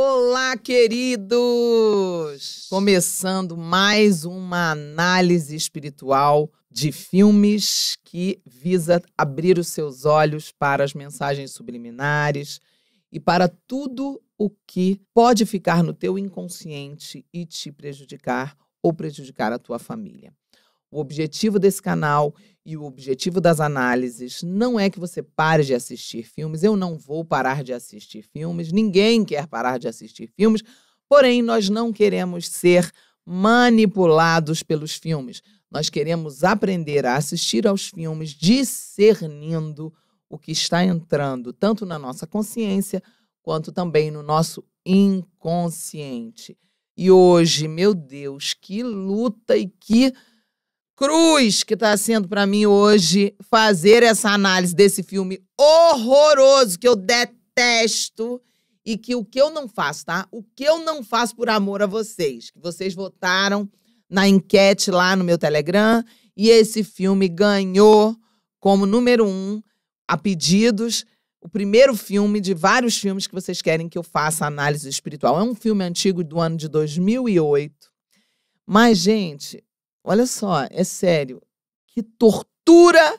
Olá, queridos! Começando mais uma análise espiritual de filmes que visa abrir os seus olhos para as mensagens subliminares e para tudo o que pode ficar no teu inconsciente e te prejudicar ou prejudicar a tua família. O objetivo desse canal e o objetivo das análises não é que você pare de assistir filmes. Eu não vou parar de assistir filmes. Ninguém quer parar de assistir filmes. Porém, nós não queremos ser manipulados pelos filmes. Nós queremos aprender a assistir aos filmes discernindo o que está entrando tanto na nossa consciência quanto também no nosso inconsciente. E hoje, meu Deus, que luta e que cruz que está sendo para mim hoje fazer essa análise desse filme horroroso que eu detesto e que o que eu não faço, tá? O que eu não faço por amor a vocês, que vocês votaram na enquete lá no meu Telegram e esse filme ganhou como número 1 a pedidos, o primeiro filme de vários filmes que vocês querem que eu faça análise espiritual. É um filme antigo do ano de 2008, mas, gente, olha só, é sério, que tortura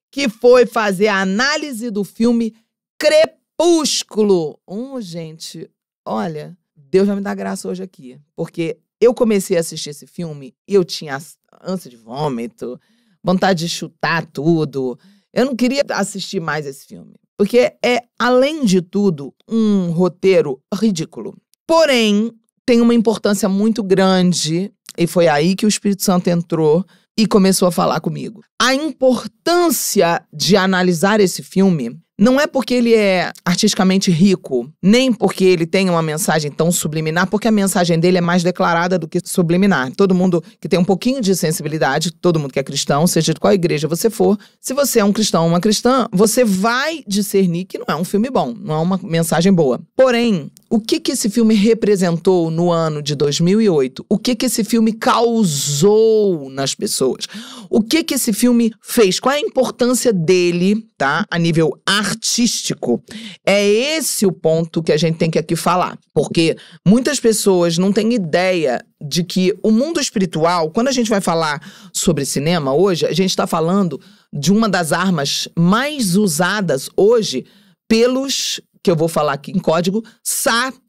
que foi fazer a análise do filme Crepúsculo. Gente, olha, Deus vai me dar graça hoje aqui, porque eu comecei a assistir esse filme e eu tinha ânsia de vômito, vontade de chutar tudo. Eu não queria assistir mais esse filme, porque é, além de tudo, um roteiro ridículo. Porém, tem uma importância muito grande. E foi aí que o Espírito Santo entrou e começou a falar comigo. A importância de analisar esse filme não é porque ele é artisticamente rico, nem porque ele tem uma mensagem tão subliminar, porque a mensagem dele é mais declarada do que subliminar. Todo mundo que tem um pouquinho de sensibilidade, todo mundo que é cristão, seja de qual igreja você for, se você é um cristão ou uma cristã, você vai discernir que não é um filme bom, não é uma mensagem boa. Porém, o que esse filme representou no ano de 2008? O que esse filme causou nas pessoas? O que esse filme fez? Qual é a importância dele, tá? A nível artístico. É esse o ponto que a gente tem que aqui falar. Porque muitas pessoas não têm ideia de que o mundo espiritual, quando a gente vai falar sobre cinema hoje, a gente está falando de uma das armas mais usadas hoje pelos, que eu vou falar aqui em código, satanistas,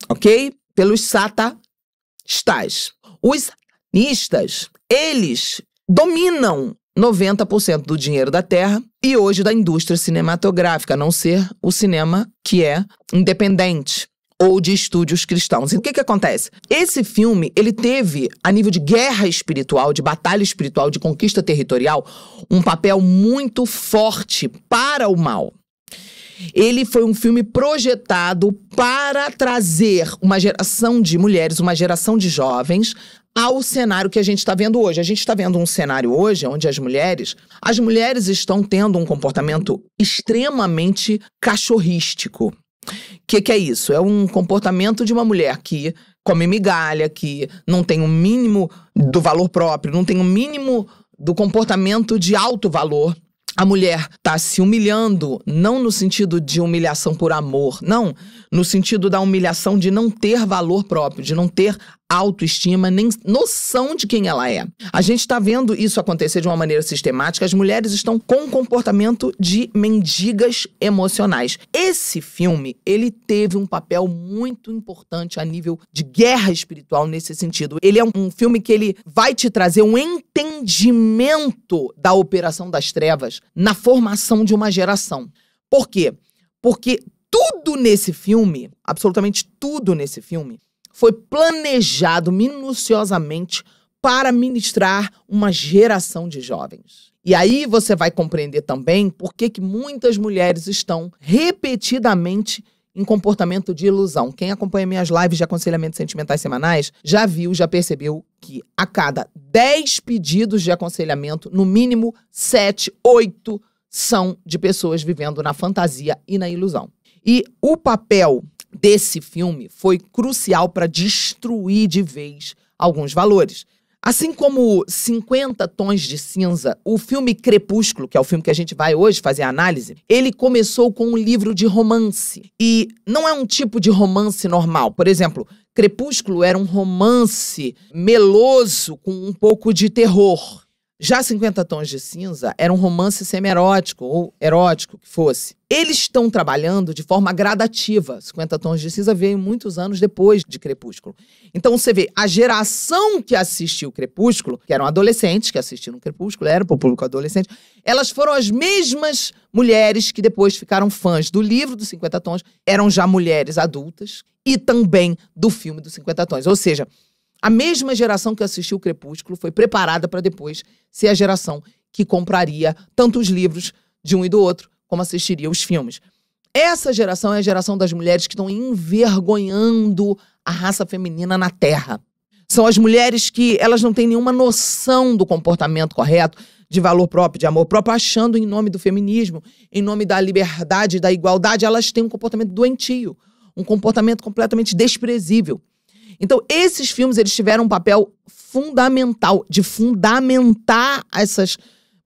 ok? Pelos satanistas. Os satanistas, eles dominam 90% do dinheiro da Terra e hoje da indústria cinematográfica, a não ser o cinema que é independente ou de estúdios cristãos. E o que acontece? Esse filme, ele teve, a nível de guerra espiritual, de batalha espiritual, de conquista territorial, um papel muito forte para o mal. Ele foi um filme projetado para trazer uma geração de mulheres, uma geração de jovens ao cenário que a gente está vendo hoje. A gente está vendo um cenário hoje onde as mulheres estão tendo um comportamento extremamente cachorrístico. O que é isso? É um comportamento de uma mulher que come migalha, que não tem o mínimo do valor próprio, não tem o mínimo do comportamento de alto valor. A mulher está se humilhando, não no sentido de humilhação por amor, não, no sentido da humilhação de não ter valor próprio, de não ter autoestima, nem noção de quem ela é. A gente está vendo isso acontecer de uma maneira sistemática. As mulheres estão com um comportamento de mendigas emocionais. Esse filme, ele teve um papel muito importante a nível de guerra espiritual nesse sentido. Ele é um filme que ele vai te trazer um entendimento da operação das trevas na formação de uma geração. Por quê? Porque tudo nesse filme, absolutamente tudo nesse filme, foi planejado minuciosamente para ministrar uma geração de jovens. E aí você vai compreender também por que muitas mulheres estão repetidamente em comportamento de ilusão. Quem acompanha minhas lives de aconselhamento sentimentais semanais já viu, já percebeu que a cada 10 pedidos de aconselhamento, no mínimo 7, 8 são de pessoas vivendo na fantasia e na ilusão. E o papel desse filme foi crucial para destruir de vez alguns valores. Assim como 50 Tons de Cinza, o filme Crepúsculo, que é o filme que a gente vai hoje fazer a análise, ele começou com um livro de romance. E não é um tipo de romance normal. Por exemplo, Crepúsculo era um romance meloso com um pouco de terror. Já 50 Tons de Cinza era um romance semi-erótico ou erótico, que fosse. Eles estão trabalhando de forma gradativa. 50 Tons de Cinza veio muitos anos depois de Crepúsculo. Então você vê, a geração que assistiu Crepúsculo, que eram adolescentes que assistiram Crepúsculo, era para o público adolescente, elas foram as mesmas mulheres que depois ficaram fãs do livro dos 50 Tons, eram já mulheres adultas, e também do filme dos 50 Tons. Ou seja, a mesma geração que assistiu o Crepúsculo foi preparada para depois ser a geração que compraria tanto os livros de um e do outro, como assistiria os filmes. Essa geração é a geração das mulheres que estão envergonhando a raça feminina na Terra. São as mulheres que elas não têm nenhuma noção do comportamento correto, de valor próprio, de amor próprio, achando em nome do feminismo, em nome da liberdade, da igualdade, elas têm um comportamento doentio, um comportamento completamente desprezível. Então, esses filmes, eles tiveram um papel fundamental de fundamentar essas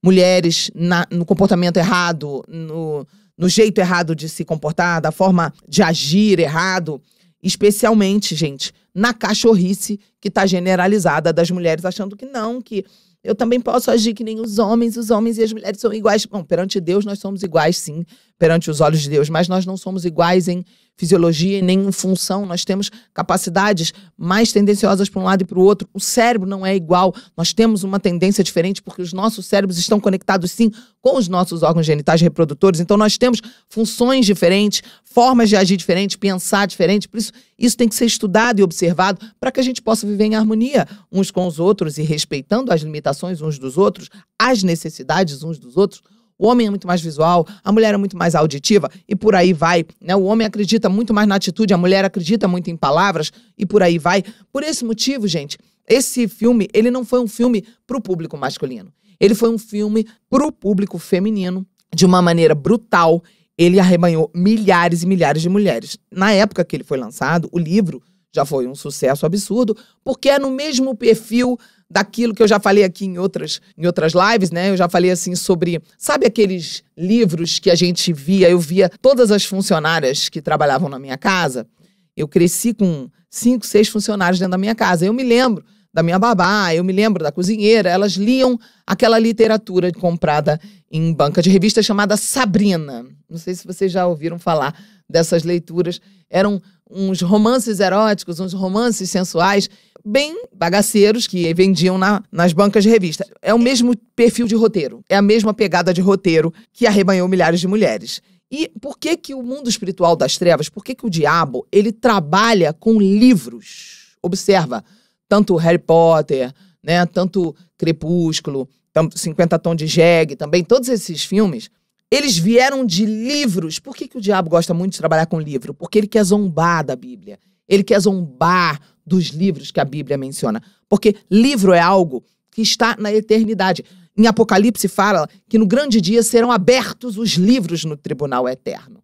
mulheres no comportamento errado, no jeito errado de se comportar, da forma de agir errado, especialmente, gente, na cachorrice que está generalizada das mulheres, achando que não, que eu também posso agir que nem os homens e as mulheres são iguais. Bom, perante Deus nós somos iguais, sim, perante os olhos de Deus, mas nós não somos iguais em fisiologia e nem em função. Nós temos capacidades mais tendenciosas para um lado e para o outro. O cérebro não é igual. Nós temos uma tendência diferente porque os nossos cérebros estão conectados, sim, com os nossos órgãos genitais reprodutores. Então nós temos funções diferentes, formas de agir diferentes, pensar diferente. Por isso tem que ser estudado e observado para que a gente possa viver em harmonia uns com os outros e respeitando as limitações uns dos outros, as necessidades uns dos outros. O homem é muito mais visual, a mulher é muito mais auditiva e por aí vai, né? O homem acredita muito mais na atitude, a mulher acredita muito em palavras e por aí vai. Por esse motivo, gente, esse filme, ele não foi um filme para o público masculino. Ele foi um filme para o público feminino, de uma maneira brutal. Ele arrebanhou milhares e milhares de mulheres. Na época que ele foi lançado, o livro já foi um sucesso absurdo, porque é no mesmo perfil daquilo que eu já falei aqui em outras lives, né? Eu já falei assim sobre, sabe aqueles livros que a gente via? Eu via todas as funcionárias que trabalhavam na minha casa. Eu cresci com 5, 6 funcionários dentro da minha casa. Eu me lembro da minha babá, eu me lembro da cozinheira. Elas liam aquela literatura comprada em banca de revista chamada Sabrina. Não sei se vocês já ouviram falar dessas leituras. Eram uns romances eróticos, uns romances sensuais, bem bagaceiros, que vendiam nas bancas de revista. É o mesmo perfil de roteiro, é a mesma pegada de roteiro que arrebanhou milhares de mulheres. E por que que o mundo espiritual das trevas, por que que o diabo, ele trabalha com livros? Observa, tanto Harry Potter, né, tanto Crepúsculo, tanto 50 Tons de Jegue, também todos esses filmes, eles vieram de livros. Por que que o diabo gosta muito de trabalhar com livro? Porque ele quer zombar da Bíblia. Ele quer zombar dos livros que a Bíblia menciona. Porque livro é algo que está na eternidade. Em Apocalipse fala que no grande dia serão abertos os livros no tribunal eterno.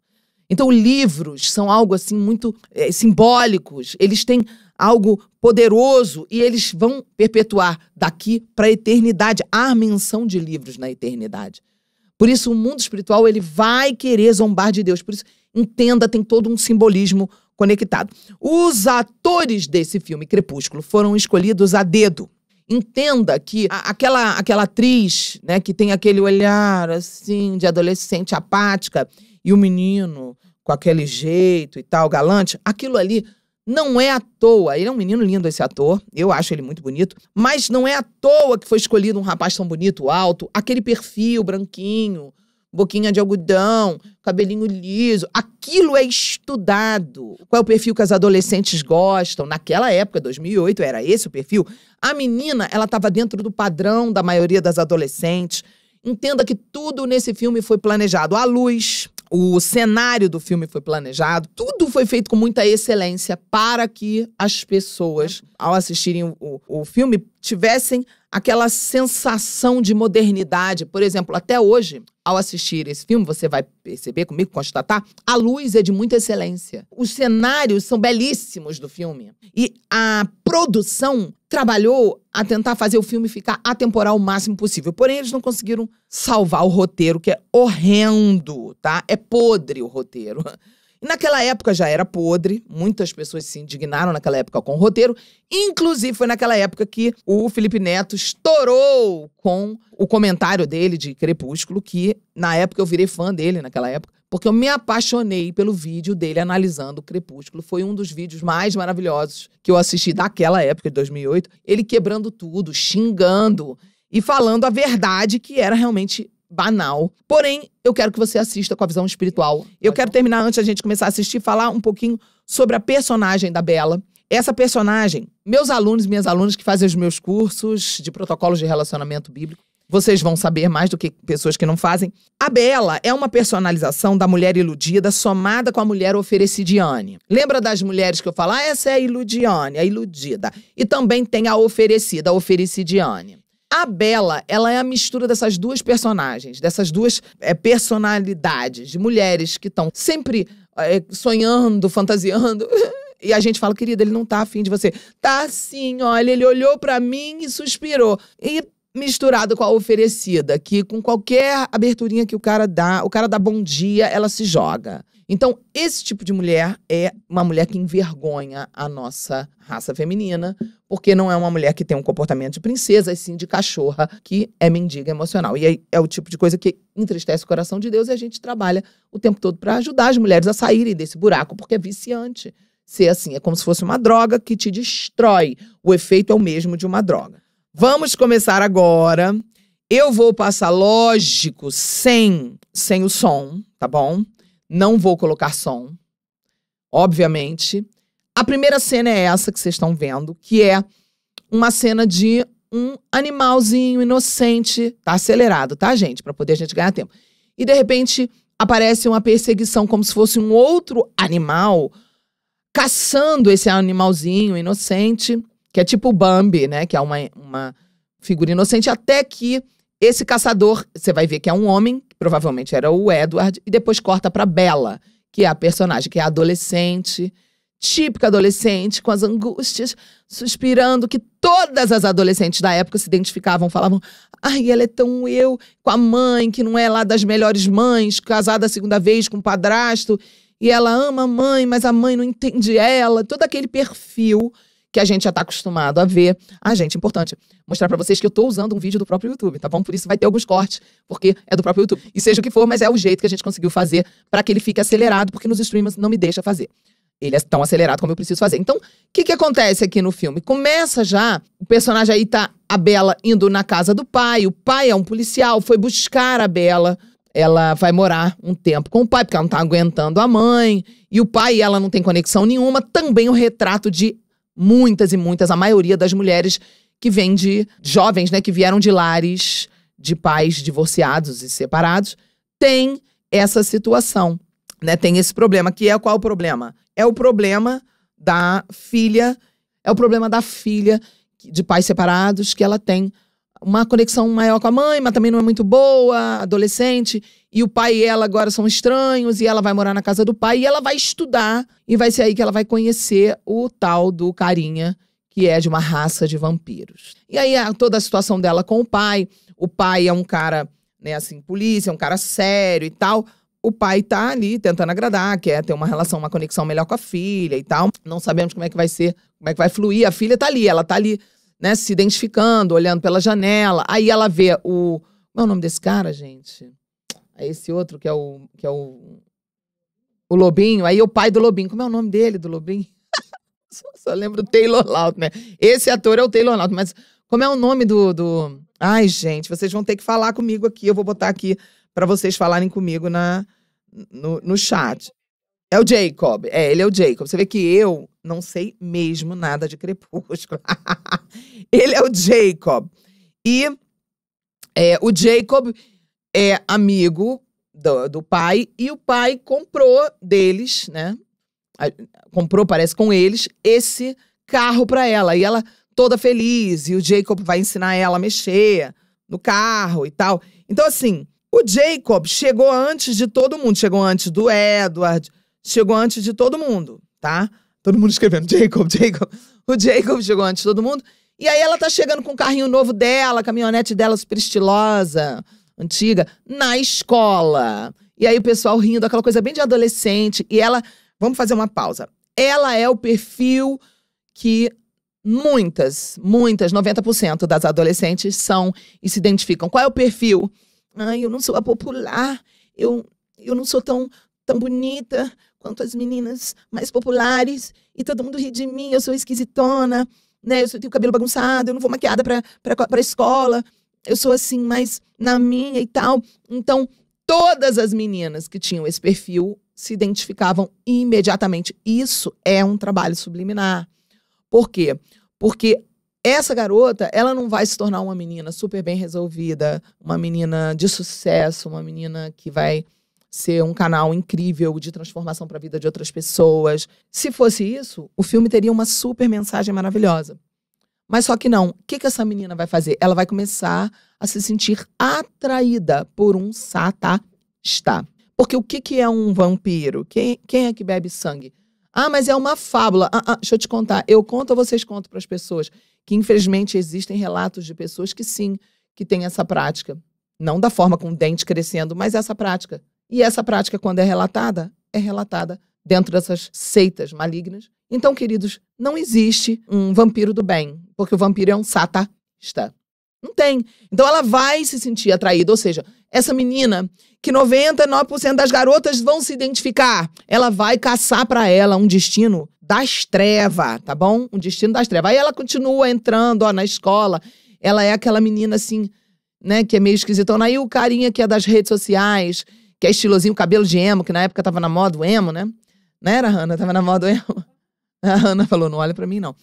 Então livros são algo assim muito simbólicos. Eles têm algo poderoso e eles vão perpetuar daqui para a eternidade. Há menção de livros na eternidade. Por isso o mundo espiritual ele vai querer zombar de Deus. Por isso, entenda, tem todo um simbolismo conectado. Os atores desse filme Crepúsculo foram escolhidos a dedo. Entenda que aquela atriz, né, que tem aquele olhar assim de adolescente apática e o menino com aquele jeito e tal, galante, aquilo ali não é à toa. Ele é um menino lindo, esse ator, eu acho ele muito bonito, mas não é à toa que foi escolhido um rapaz tão bonito, alto, aquele perfil branquinho, boquinha de algodão, cabelinho liso. Aquilo é estudado. Qual é o perfil que as adolescentes gostam? Naquela época, 2008, era esse o perfil. A menina, ela estava dentro do padrão da maioria das adolescentes. Entenda que tudo nesse filme foi planejado. A luz, o cenário do filme foi planejado. Tudo foi feito com muita excelência para que as pessoas, ao assistirem o filme, tivessem aquela sensação de modernidade. Por exemplo, até hoje, ao assistir esse filme, você vai perceber comigo, constatar, a luz é de muita excelência. Os cenários são belíssimos do filme. E a produção trabalhou a tentar fazer o filme ficar atemporal o máximo possível. Porém, eles não conseguiram salvar o roteiro, que é horrendo, tá? É podre o roteiro. E naquela época já era podre, muitas pessoas se indignaram naquela época com o roteiro, inclusive foi naquela época que o Felipe Neto estourou com o comentário dele de Crepúsculo, que na época eu virei fã dele naquela época, porque eu me apaixonei pelo vídeo dele analisando o Crepúsculo. Foi um dos vídeos mais maravilhosos que eu assisti daquela época, de 2008, ele quebrando tudo, xingando e falando a verdade que era realmente banal. Porém, eu quero que você assista com a visão espiritual. Eu quero terminar, antes da gente começar a assistir, falar um pouquinho sobre a personagem da Bela. Essa personagem, meus alunos e minhas alunas que fazem os meus cursos de protocolos de relacionamento bíblico, vocês vão saber mais do que pessoas que não fazem. A Bela é uma personalização da mulher iludida somada com a mulher oferecidiane. Lembra das mulheres que eu falo? Ah, essa é a iludiane, a iludida. E também tem a oferecida, a oferecidiane. A Bela, ela é a mistura dessas duas personagens, dessas duas personalidades de mulheres que estão sempre sonhando, fantasiando. E a gente fala, querida, ele não tá afim de você. Tá sim, olha, ele olhou pra mim e suspirou. E misturado com a oferecida, que com qualquer aberturinha que o cara dá bom dia, ela se joga. Então, esse tipo de mulher é uma mulher que envergonha a nossa raça feminina, porque não é uma mulher que tem um comportamento de princesa, e sim de cachorra, que é mendiga emocional. E aí é o tipo de coisa que entristece o coração de Deus, e a gente trabalha o tempo todo para ajudar as mulheres a saírem desse buraco, porque é viciante ser assim. É como se fosse uma droga que te destrói. O efeito é o mesmo de uma droga. Vamos começar agora. Eu vou passar, lógico, sem o som, tá bom? Não vou colocar som, obviamente. A primeira cena é essa que vocês estão vendo, que é uma cena de um animalzinho inocente. Tá acelerado, tá, gente? Pra poder a gente ganhar tempo. E, de repente, aparece uma perseguição como se fosse um outro animal caçando esse animalzinho inocente, que é tipo o Bambi, né? Que é uma figura inocente, até que esse caçador, você vai ver que é um homem, que provavelmente era o Edward, e depois corta pra Bella, que é a personagem, que é a adolescente, típica adolescente, com as angústias, suspirando, que todas as adolescentes da época se identificavam, falavam, ai, ela é tão eu, com a mãe, que não é lá das melhores mães, casada a segunda vez com o padrasto, e ela ama a mãe, mas a mãe não entende ela, todo aquele perfil que a gente já tá acostumado a ver. Ah, gente, importante mostrar pra vocês que eu tô usando um vídeo do próprio YouTube, tá bom? Por isso vai ter alguns cortes, porque é do próprio YouTube. E seja o que for, mas é o jeito que a gente conseguiu fazer pra que ele fique acelerado, porque nos streamers não me deixa fazer. Ele é tão acelerado como eu preciso fazer. Então, o que acontece aqui no filme? Começa já, o personagem aí tá, a Bella indo na casa do pai. O pai é um policial, foi buscar a Bella. Ela vai morar um tempo com o pai, porque ela não tá aguentando a mãe. E o pai e ela não tem conexão nenhuma. Também o retrato de muitas e muitas, a maioria das mulheres que vêm de jovens, né, que vieram de lares de pais divorciados e separados, tem essa situação, né, tem esse problema, que é qual o problema? É o problema da filha, de pais separados, que ela tem uma conexão maior com a mãe, mas também não é muito boa, adolescente, e o pai e ela agora são estranhos, e ela vai morar na casa do pai, e ela vai estudar, e vai ser aí que ela vai conhecer o tal do carinha, que é de uma raça de vampiros. E aí toda a situação dela com o pai é um cara, né, assim, polícia, é um cara sério e tal. O pai tá ali tentando agradar, quer ter uma relação, uma conexão melhor com a filha e tal. Não sabemos como é que vai ser, como é que vai fluir. A filha tá ali, ela tá ali, né, se identificando, olhando pela janela. Aí ela vê o... Qual é o nome desse cara, gente? É esse outro que é o Lobinho. Aí o pai do Lobinho. Como é o nome dele, do Lobinho? Só lembro o Taylor Lautner. Esse ator é o Taylor Lautner. Mas como é o nome do... Ai, gente, vocês vão ter que falar comigo aqui. Eu vou botar aqui pra vocês falarem comigo no chat. É o Jacob. Ele é o Jacob. Você vê que eu não sei mesmo nada de Crepúsculo. Ele é o Jacob. E o Jacob é amigo do pai. E o pai comprou deles, né? Comprou, parece, com eles, esse carro pra ela. E ela toda feliz. E o Jacob vai ensinar ela a mexer no carro e tal. Então, assim, o Jacob chegou antes de todo mundo. Chegou antes do Edward, chegou antes de todo mundo, tá? Todo mundo escrevendo Jacob. O Jacob chegou antes de todo mundo. E aí ela tá chegando com o carrinho novo dela, a caminhonete dela super estilosa, antiga, na escola. E aí o pessoal rindo, aquela coisa bem de adolescente. E ela, vamos fazer uma pausa. Ela é o perfil que muitas, 90% das adolescentes são e se identificam. Qual é o perfil? Ai, eu não sou a popular, eu não sou tão bonita quanto as meninas mais populares, e todo mundo ri de mim, eu sou esquisitona, né? Eu tenho o cabelo bagunçado, eu não vou maquiada pra escola, eu sou assim, mais na minha e tal. Então, todas as meninas que tinham esse perfil se identificavam imediatamente. Isso é um trabalho subliminar. Por quê? Porque essa garota, ela não vai se tornar uma menina super bem resolvida, uma menina de sucesso, uma menina que vai ser um canal incrível de transformação para a vida de outras pessoas. Se fosse isso, o filme teria uma super mensagem maravilhosa. Mas só que não. O que essa menina vai fazer? Ela vai começar a se sentir atraída por um satanista. Porque o que é um vampiro? Quem é que bebe sangue? Ah, mas é uma fábula. Deixa eu te contar. Eu conto ou vocês contam para as pessoas? Que infelizmente existem relatos de pessoas que sim, que têm essa prática. Não da forma com o dente crescendo, mas essa prática. E essa prática, quando é relatada dentro dessas seitas malignas. Então, queridos, não existe um vampiro do bem, porque o vampiro é um satanista. Não tem. Então ela vai se sentir atraída, ou seja, essa menina que 99% das garotas vão se identificar, ela vai caçar pra ela um destino das trevas, tá bom? Um destino das trevas. Aí ela continua entrando, na escola, ela é aquela menina assim, né, que é meio esquisitona. Aí o carinha que é das redes sociais, que é estilosinho, cabelo de emo, que na época tava na moda o emo, né? Não era, Hannah? Tava na moda o emo. A Hannah falou, não olha pra mim, não.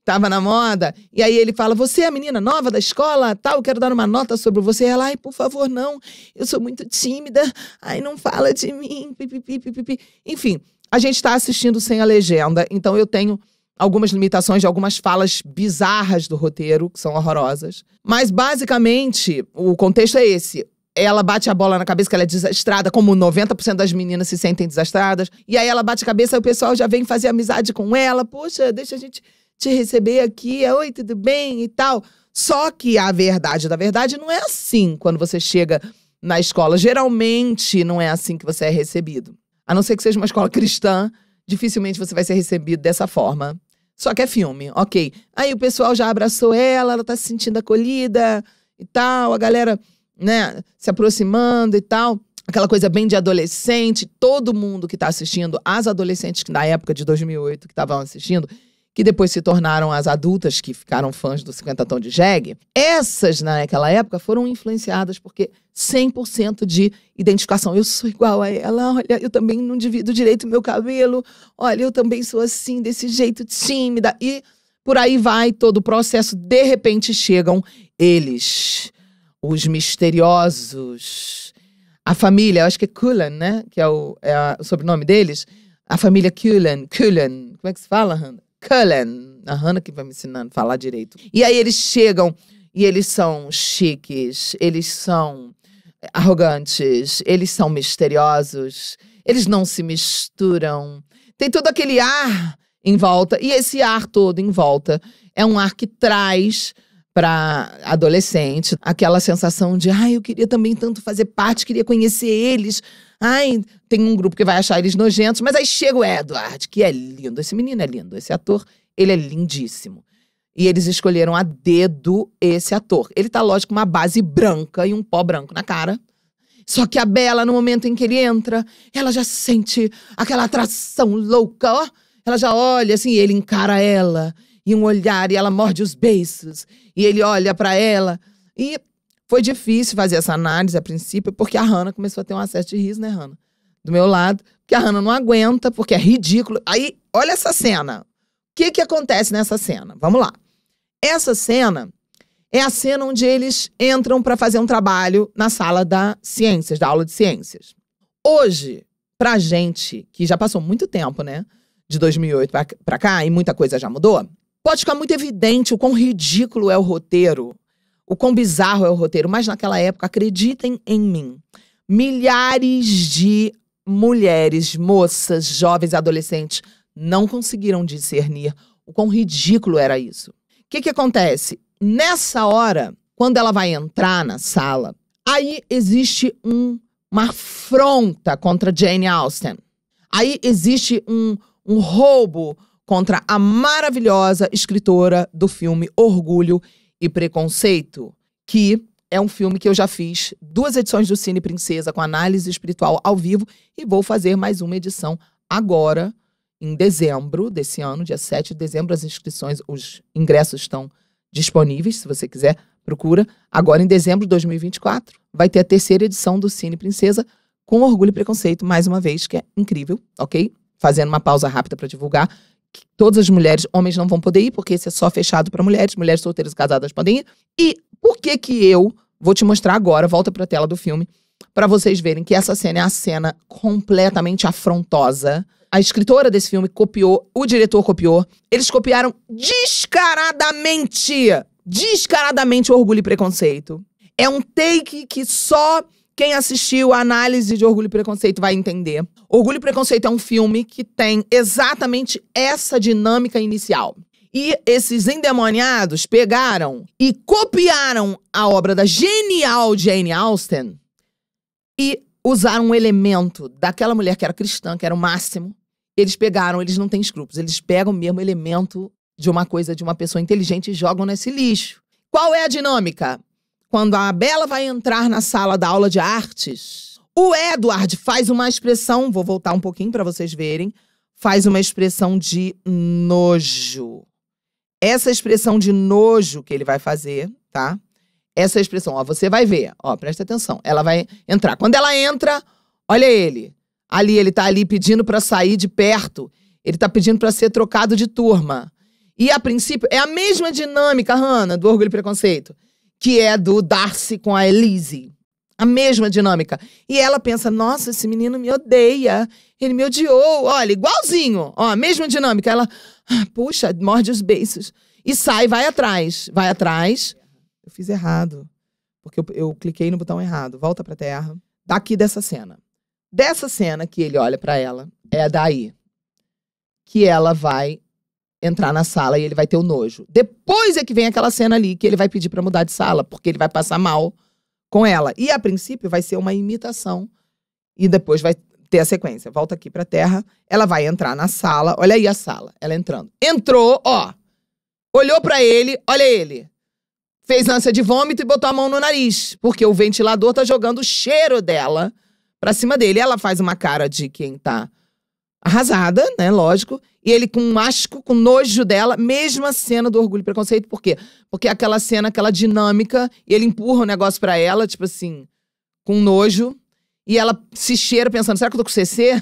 Tava na moda, e aí ele fala, você é a menina nova da escola, tal, quero dar uma nota sobre você. Ela, ai, por favor, não, eu sou muito tímida, ai, não fala de mim, pipipi, pipipi. Enfim, a gente tá assistindo sem a legenda, então eu tenho algumas limitações de algumas falas bizarras do roteiro, que são horrorosas. Mas, basicamente, o contexto é esse. Ela bate a bola na cabeça que ela é desastrada, como 90% das meninas se sentem desastradas. E aí ela bate a cabeça e o pessoal já vem fazer amizade com ela. Poxa, deixa a gente te receber aqui. Oi, tudo bem e tal. Só que a verdade da verdade não é assim quando você chega na escola. Geralmente não é assim que você é recebido. A não ser que seja uma escola cristã, dificilmente você vai ser recebido dessa forma. Só que é filme, ok. Aí o pessoal já abraçou ela tá se sentindo acolhida e tal. A galera, né, se aproximando e tal. Aquela coisa bem de adolescente. Todo mundo que tá assistindo, as adolescentes que na época de 2008 que estavam assistindo, que depois se tornaram as adultas que ficaram fãs do 50 Tons de Jegue, essas, naquela época, foram influenciadas porque 100% de identificação. Eu sou igual a ela, olha, eu também não divido direito meu cabelo, olha, eu também sou assim, desse jeito, tímida. E por aí vai todo o processo. De repente chegam eles, os misteriosos. A família, eu acho que é Cullen, né? Que é o sobrenome deles. A família Cullen. Como é que se fala, Hannah? Cullen. A Hannah que vai me ensinando a falar direito. E aí eles chegam e eles são chiques, eles são arrogantes, eles são misteriosos, eles não se misturam. Tem todo aquele ar em volta, e esse ar todo em volta é um ar que traz para adolescente aquela sensação de, ai, eu queria também tanto fazer parte, queria conhecer eles. Ai, tem um grupo que vai achar eles nojentos, mas aí chega o Edward, que é lindo. Esse menino é lindo, esse ator, ele é lindíssimo. E eles escolheram a dedo esse ator. Ele tá, lógico, com uma base branca e um pó branco na cara. Só que a Bella, no momento em que ele entra, ela já sente aquela atração louca, ó. Ela já olha assim, ele encara ela, e um olhar, e ela morde os beiços, e ele olha pra ela. E foi difícil fazer essa análise a princípio, porque a Hannah começou a ter um acesso de riso, né, Hannah? Do meu lado, porque a Hannah não aguenta, porque é ridículo. Aí, olha essa cena. O que acontece nessa cena? Vamos lá. Essa cena é a cena onde eles entram para fazer um trabalho na sala da ciências, da aula de ciências. Hoje, pra gente, que já passou muito tempo, né? De 2008 pra cá, e muita coisa já mudou. Pode ficar muito evidente o quão ridículo é o roteiro, o quão bizarro é o roteiro, mas naquela época, acreditem em mim, milhares de mulheres, moças, jovens, adolescentes não conseguiram discernir o quão ridículo era isso. O que acontece? Nessa hora, quando ela vai entrar na sala, aí existe uma afronta contra Jane Austen. Aí existe um roubo contra a maravilhosa escritora do filme Orgulho e Preconceito, que é um filme que eu já fiz 2 edições do Cine Princesa com análise espiritual ao vivo e vou fazer mais uma edição agora, em dezembro desse ano, dia 7 de dezembro. As inscrições, os ingressos estão disponíveis, se você quiser, procura. Agora, em dezembro de 2024, vai ter a 3ª edição do Cine Princesa com Orgulho e Preconceito, mais uma vez, que é incrível, ok? Fazendo uma pausa rápida para divulgar. Que todas as mulheres, homens não vão poder ir, porque esse é só fechado para mulheres. Mulheres solteiras e casadas podem ir. E por que eu vou te mostrar agora, volta para a tela do filme, para vocês verem que essa cena é a cena completamente afrontosa. A escritora desse filme copiou, o diretor copiou. Eles copiaram descaradamente Orgulho e Preconceito. É um take que só quem assistiu a análise de Orgulho e Preconceito vai entender. Orgulho e Preconceito é um filme que tem exatamente essa dinâmica inicial. E esses endemoniados pegaram e copiaram a obra da genial Jane Austen e usaram um elemento daquela mulher que era cristã, que era o máximo. Eles não têm escrúpulos, eles pegam o mesmo elemento de uma coisa, de uma pessoa inteligente e jogam nesse lixo. Qual é a dinâmica? Quando a Bella vai entrar na sala da aula de artes, o Edward faz uma expressão, vou voltar um pouquinho para vocês verem, faz uma expressão de nojo. Essa expressão de nojo que ele vai fazer, tá? Essa expressão, ó, você vai ver, ó, presta atenção. Ela vai entrar. Quando ela entra, olha ele. Ele tá ali pedindo para sair de perto. Ele tá pedindo para ser trocado de turma. E, a princípio, é a mesma dinâmica, Hannah, do Orgulho e Preconceito, que é do Darcy com a Elise. A mesma dinâmica. E ela pensa, nossa, esse menino me odeia. Ele me odiou. Olha, igualzinho. Ó, a mesma dinâmica. Ela, puxa, morde os beiços. E sai, vai atrás. Vai atrás. Eu fiz errado. Porque eu cliquei no botão errado. Volta pra terra. Daqui dessa cena. Dessa cena que ele olha pra ela, é daí que ela vai entrar na sala e ele vai ter o nojo. Depois é que vem aquela cena ali que ele vai pedir pra mudar de sala, porque ele vai passar mal com ela. E a princípio vai ser uma imitação e depois vai ter a sequência. Volta aqui pra terra, ela vai entrar na sala, olha aí a sala, ela entrando. Entrou, ó, olhou pra ele, olha ele. Fez ânsia de vômito e botou a mão no nariz, porque o ventilador tá jogando o cheiro dela pra cima dele. Ela faz uma cara de quem tá arrasada, né, lógico. E ele com asco, com nojo dela, mesma cena do Orgulho e Preconceito. Por quê? Porque aquela cena, aquela dinâmica, e ele empurra o negócio pra ela, tipo assim, com nojo. E ela se cheira pensando, será que eu tô com CC?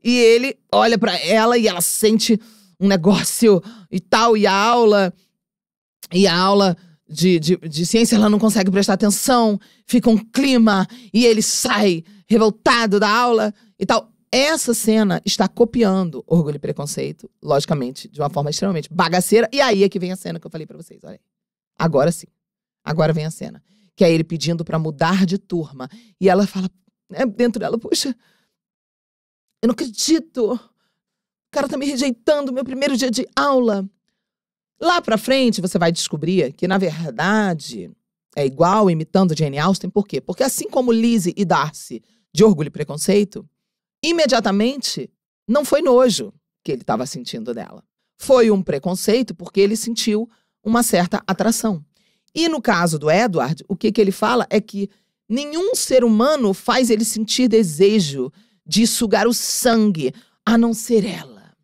E ele olha pra ela e ela sente um negócio e tal. E a aula de ciência, ela não consegue prestar atenção. Fica um clima e ele sai revoltado da aula e tal. Essa cena está copiando Orgulho e Preconceito, logicamente, de uma forma extremamente bagaceira. E aí é que vem a cena que eu falei pra vocês, olha aí. Agora sim. Agora vem a cena. Que é ele pedindo pra mudar de turma. E ela fala, dentro dela, poxa, eu não acredito. O cara tá me rejeitando, meu primeiro dia de aula. Lá pra frente, você vai descobrir que, na verdade, é igual imitando Jane Austen. Por quê? Porque assim como Lizzie e Darcy, de Orgulho e Preconceito, imediatamente, não foi nojo que ele estava sentindo dela. Foi um preconceito porque ele sentiu uma certa atração. E no caso do Edward, o que ele fala é que nenhum ser humano faz ele sentir desejo de sugar o sangue, a não ser ela.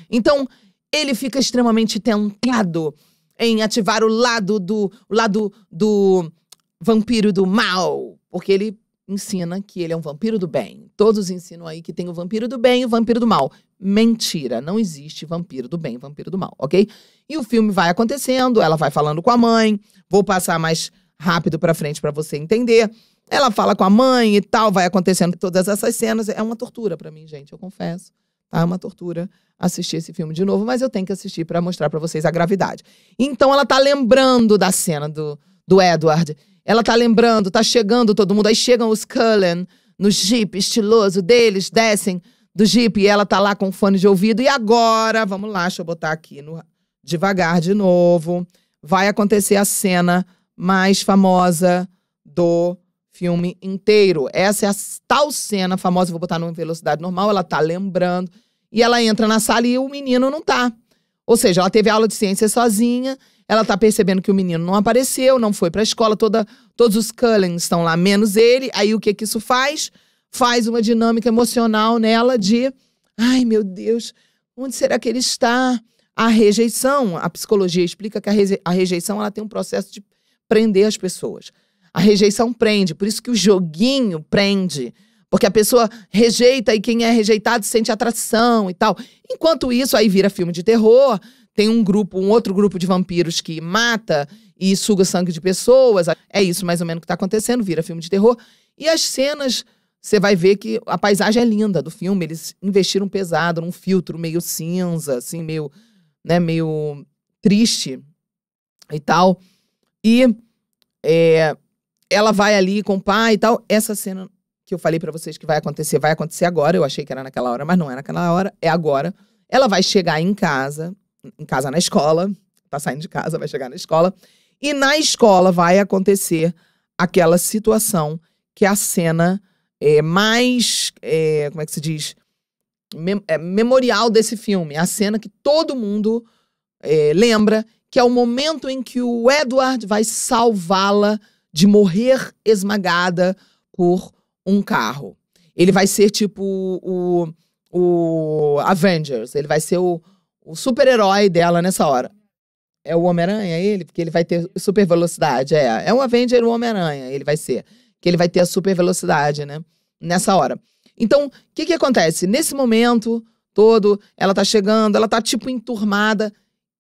Então, ele fica extremamente tentado em ativar o lado do vampiro do mal, porque ele ensina que ele é um vampiro do bem. Todos ensinam aí que tem o vampiro do bem e o vampiro do mal. Mentira, não existe vampiro do bem e vampiro do mal, ok? E o filme vai acontecendo, ela vai falando com a mãe, vou passar mais rápido pra frente pra você entender. Ela fala com a mãe e tal, vai acontecendo todas essas cenas. É uma tortura pra mim, gente, eu confesso. tá? É uma tortura assistir esse filme de novo, mas eu tenho que assistir pra mostrar pra vocês a gravidade. Então ela tá lembrando da cena do Edward. Ela tá lembrando, tá chegando todo mundo. Aí chegam os Cullen no Jeep estiloso deles, descem do Jeep e ela tá lá com fone de ouvido. E agora, vamos lá, deixa eu botar aqui devagar de novo. Vai acontecer a cena mais famosa do filme inteiro. Essa é a tal cena famosa, vou botar numa velocidade normal, ela tá lembrando. E ela entra na sala e o menino não tá. Ou seja, ela teve aula de ciência sozinha, ela tá percebendo que o menino não apareceu, não foi pra escola, todos os Cullen estão lá, menos ele. Aí o que isso faz? Faz uma dinâmica emocional nela de, ai meu Deus, onde será que ele está? A rejeição, a psicologia explica que a rejeição ela tem um processo de prender as pessoas. A rejeição prende, por isso que o joguinho prende. Porque a pessoa rejeita e quem é rejeitado sente atração e tal. Enquanto isso, aí vira filme de terror. Tem um outro grupo de vampiros que mata e suga sangue de pessoas. É isso mais ou menos que tá acontecendo, vira filme de terror. E as cenas, você vai ver que a paisagem é linda do filme. Eles investiram pesado num filtro meio cinza, assim, meio triste e tal. E ela vai ali com o pai e tal. Essa cena que eu falei pra vocês que vai acontecer agora. Eu achei que era naquela hora, mas não é naquela hora, é agora. Ela vai chegar em casa na escola, tá saindo de casa, vai chegar na escola, e na escola vai acontecer aquela situação que é a cena mais, como é que se diz? Memorial desse filme, a cena que todo mundo lembra, que é o momento em que o Edward vai salvá-la de morrer esmagada por um carro. Ele vai ser tipo o Avengers. Ele vai ser o super-herói dela nessa hora. É o Homem-Aranha ele? Porque ele vai ter super velocidade. É um Avenger, o Homem-Aranha. Ele vai ser. Que ele vai ter a super velocidade, né? Nessa hora. Então, o que acontece? Nesse momento todo, ela tá chegando, ela tá tipo enturmada.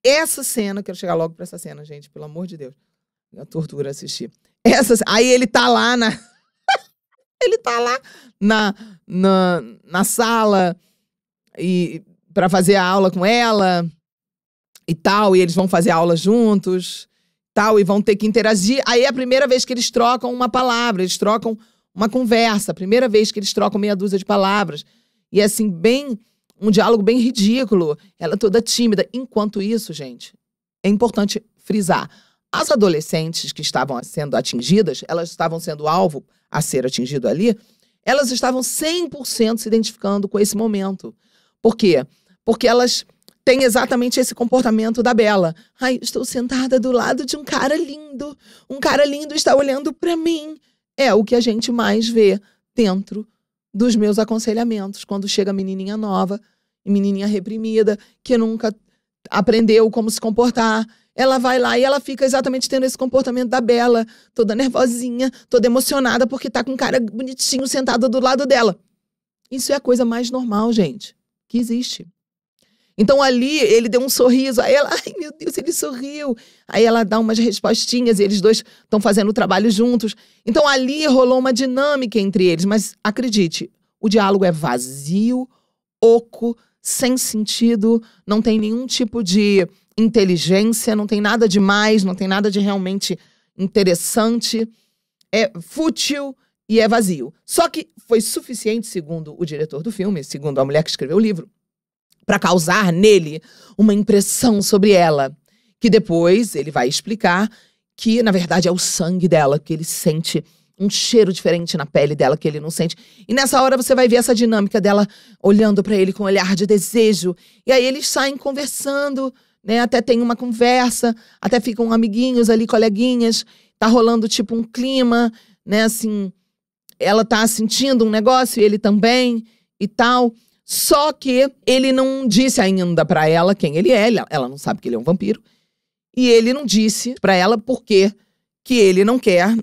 Essa cena, quero chegar logo pra essa cena, gente. Pelo amor de Deus. É uma tortura assistir. Aí ele tá lá ele tá lá na sala e para fazer a aula com ela e tal, e eles vão fazer a aula juntos, tal, e vão ter que interagir. Aí é a primeira vez que eles trocam uma palavra, eles trocam uma conversa, a primeira vez que eles trocam meia dúzia de palavras. E assim, um diálogo bem ridículo, ela toda tímida. Enquanto isso, gente, é importante frisar, as adolescentes que estavam sendo atingidas, elas estavam sendo alvo a ser atingido ali, elas estavam 100% se identificando com esse momento. Por quê? Porque elas têm exatamente esse comportamento da Bella. Ai, estou sentada do lado de um cara lindo. Um cara lindo está olhando para mim. É o que a gente mais vê dentro dos meus aconselhamentos. Quando chega menininha nova, menininha reprimida, que nunca aprendeu como se comportar. Ela vai lá e ela fica exatamente tendo esse comportamento da Bella, toda nervosinha, toda emocionada, porque tá com um cara bonitinho sentado do lado dela. Isso é a coisa mais normal, gente, que existe. Então ali ele deu um sorriso, aí ela, ai meu Deus, ele sorriu. Aí ela dá umas respostinhas e eles dois estão fazendo o trabalho juntos. Então ali rolou uma dinâmica entre eles, mas acredite, o diálogo é vazio, oco, sem sentido, não tem nenhum tipo de inteligência, não tem nada demais, não tem nada de realmente interessante, é fútil e é vazio. Só que foi suficiente, segundo o diretor do filme, segundo a mulher que escreveu o livro, para causar nele uma impressão sobre ela, que depois ele vai explicar que, na verdade, é o sangue dela, que ele sente um cheiro diferente na pele dela que ele não sente. E nessa hora você vai ver essa dinâmica dela olhando para ele com um olhar de desejo. E aí eles saem conversando, né? Até tem uma conversa, até ficam amiguinhos ali, coleguinhas. Tá rolando tipo um clima, né? Assim, ela tá sentindo um negócio, ele também e tal. Só que ele não disse ainda pra ela quem ele é. Ela não sabe que ele é um vampiro. E ele não disse pra ela por quê que ele não quer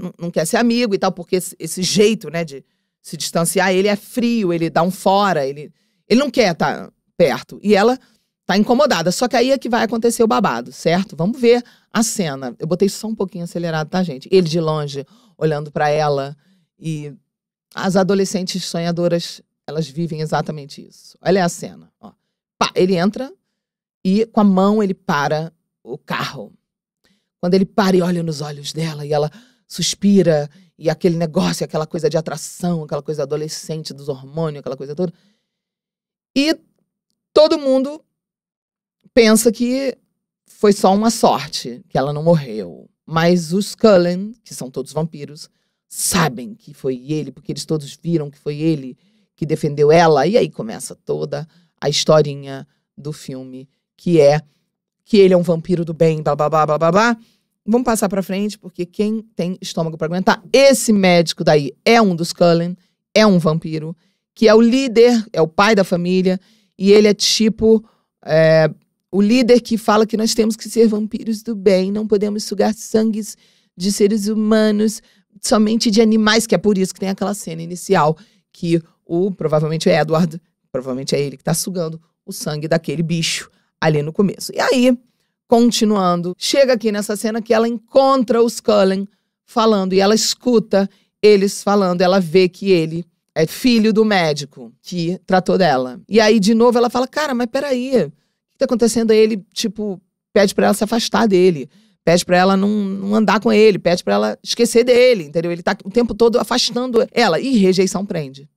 ser amigo e tal, porque esse jeito, né, de se distanciar, ele é frio, ele dá um fora, ele não quer estar perto. E ela tá incomodada. Só que aí é que vai acontecer o babado, certo? Vamos ver a cena. Eu botei só um pouquinho acelerado, tá, gente? Ele de longe, olhando pra ela. E as adolescentes sonhadoras elas vivem exatamente isso. Olha a cena. Ó. Pá, ele entra e com a mão ele para o carro. Quando ele para e olha nos olhos dela e ela suspira, e aquele negócio, aquela coisa de atração, aquela coisa adolescente dos hormônios, aquela coisa toda. E todo mundo pensa que foi só uma sorte, que ela não morreu. Mas os Cullen, que são todos vampiros, sabem que foi ele, porque eles todos viram que foi ele que defendeu ela. E aí começa toda a historinha do filme, que é que ele é um vampiro do bem, blá, blá, blá, blá, blá, blá. Vamos passar pra frente, porque quem tem estômago pra aguentar, esse médico daí é um dos Cullen, é um vampiro, que é o líder, é o pai da família, e ele é tipo o líder que fala que nós temos que ser vampiros do bem, não podemos sugar sangues de seres humanos, somente de animais, que é por isso que tem aquela cena inicial, que provavelmente é Edward, provavelmente é ele que tá sugando o sangue daquele bicho ali no começo. E aí, continuando, chega aqui nessa cena que ela encontra os Cullen falando, e ela escuta eles falando, ela vê que ele é filho do médico que tratou dela. E aí, de novo, ela fala, cara, mas peraí, o que tá acontecendo? Aí ele, tipo, pede pra ela se afastar dele, pede pra ela não andar com ele, pede pra ela esquecer dele, entendeu? Ele tá o tempo todo afastando ela, e rejeição prende.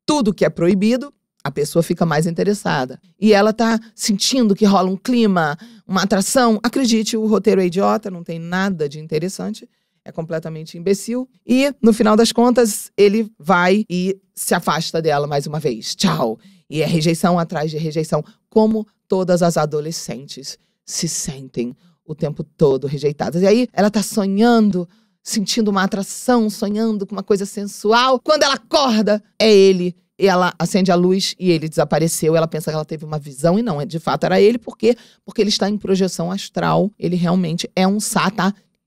Tudo que é proibido, a pessoa fica mais interessada. E ela tá sentindo que rola um clima, uma atração. Acredite, o roteiro é idiota, não tem nada de interessante. É completamente imbecil. E, no final das contas, ele vai e se afasta dela mais uma vez. Tchau. E é rejeição atrás de rejeição. Como todas as adolescentes se sentem o tempo todo rejeitadas. E aí, ela tá sonhando, sentindo uma atração, sonhando com uma coisa sensual. Quando ela acorda, é ele. E ela acende a luz e ele desapareceu. Ela pensa que ela teve uma visão e não, de fato era ele. Por quê? Porque ele está em projeção astral. Ele realmente é um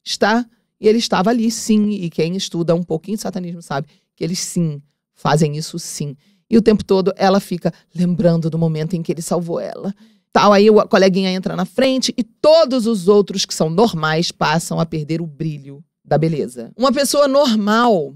Está. E ele estava ali, sim. E quem estuda um pouquinho de satanismo sabe que eles, sim, fazem isso, sim. E o tempo todo ela fica lembrando do momento em que ele salvou ela. Tal, aí o coleguinha entra na frente e todos os outros que são normais passam a perder o brilho da beleza. Uma pessoa normal,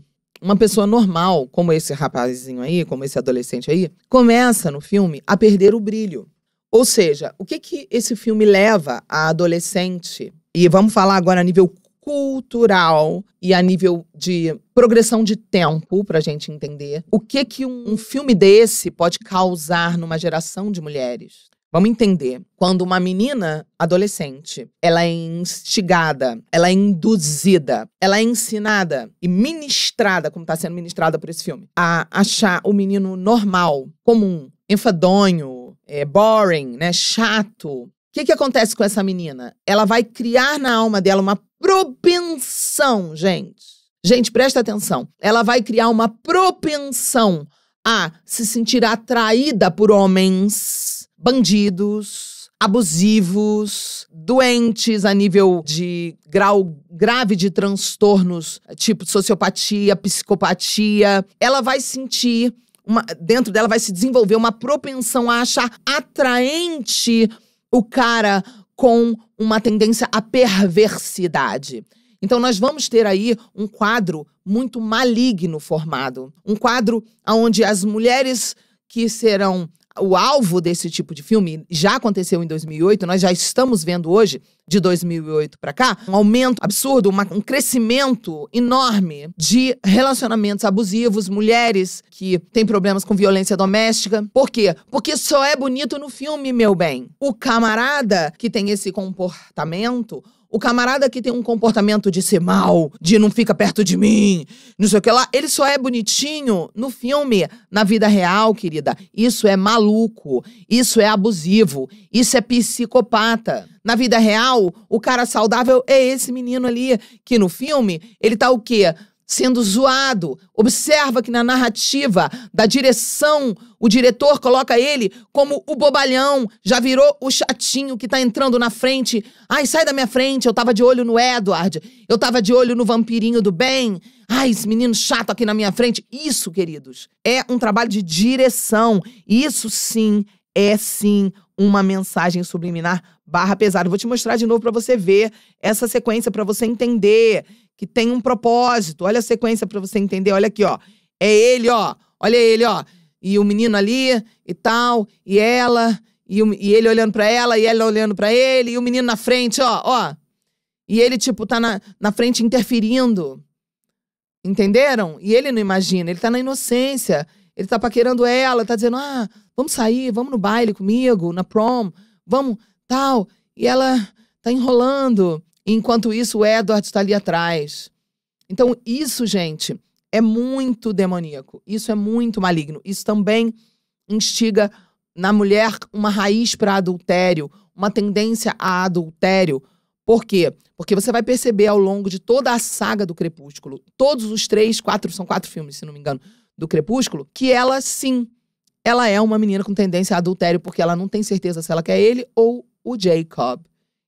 como esse rapazinho aí, como esse adolescente aí, começa no filme a perder o brilho. Ou seja, o que esse filme leva a adolescente? E vamos falar agora a nível cultural e a nível de progressão de tempo, pra gente entender. O que um filme desse pode causar numa geração de mulheres? Vamos entender. Quando uma menina adolescente, ela é instigada, ela é induzida, ela é ensinada e ministrada, como está sendo ministrada por esse filme, a achar o menino normal, comum, enfadonho, boring, né, chato. O que acontece com essa menina? Ela vai criar na alma dela uma propensão, gente. Gente, presta atenção. Ela vai criar uma propensão a se sentir atraída por homens bandidos, abusivos, doentes a nível de grau grave de transtornos, tipo sociopatia, psicopatia. Ela vai sentir, dentro dela vai se desenvolver uma propensão a achar atraente o cara com uma tendência à perversidade. Então nós vamos ter aí um quadro muito maligno formado. Um quadro onde as mulheres que serão o alvo desse tipo de filme, já aconteceu em 2008, nós já estamos vendo hoje, de 2008 para cá, um aumento absurdo, um crescimento enorme de relacionamentos abusivos, mulheres que têm problemas com violência doméstica. Por quê? Porque só é bonito no filme, meu bem. O camarada que tem esse comportamento, o camarada que tem um comportamento de ser mal, de não fica perto de mim, não sei o que lá, ele só é bonitinho no filme. Na vida real, querida, isso é maluco, isso é abusivo, isso é psicopata. Na vida real, o cara saudável é esse menino ali, que no filme, ele tá o quê? Sendo zoado. Observa que na narrativa da direção, o diretor coloca ele como o bobalhão, já virou o chatinho que tá entrando na frente. Ai, sai da minha frente, eu tava de olho no Edward, eu tava de olho no vampirinho do bem. Ai, esse menino chato aqui na minha frente. Isso, queridos, é um trabalho de direção. Isso sim, é sim uma mensagem subliminar barra pesada. Eu vou te mostrar de novo pra você ver essa sequência, pra você entender que tem um propósito. Olha a sequência pra você entender. Olha aqui, ó. É ele, ó. Olha ele, ó. e o menino ali e tal, e ela, e ele olhando pra ela, e ela olhando pra ele, e o menino na frente, ó. E ele, tipo, tá na frente interferindo. Entenderam? E ele não imagina, ele tá na inocência. Ele tá paquerando ela, tá dizendo, vamos sair, vamos no baile comigo, na prom, vamos, tal. E ela tá enrolando. Enquanto isso, o Edward tá ali atrás. Então, isso, gente, é muito demoníaco. Isso é muito maligno. Isso também instiga na mulher uma raiz para adultério, uma tendência a adultério. Por quê? Porque você vai perceber ao longo de toda a saga do Crepúsculo, todos os são 4 filmes, se não me engano, do Crepúsculo, que ela, sim, ela é uma menina com tendência a adultério, porque ela não tem certeza se ela quer ele ou o Jacob.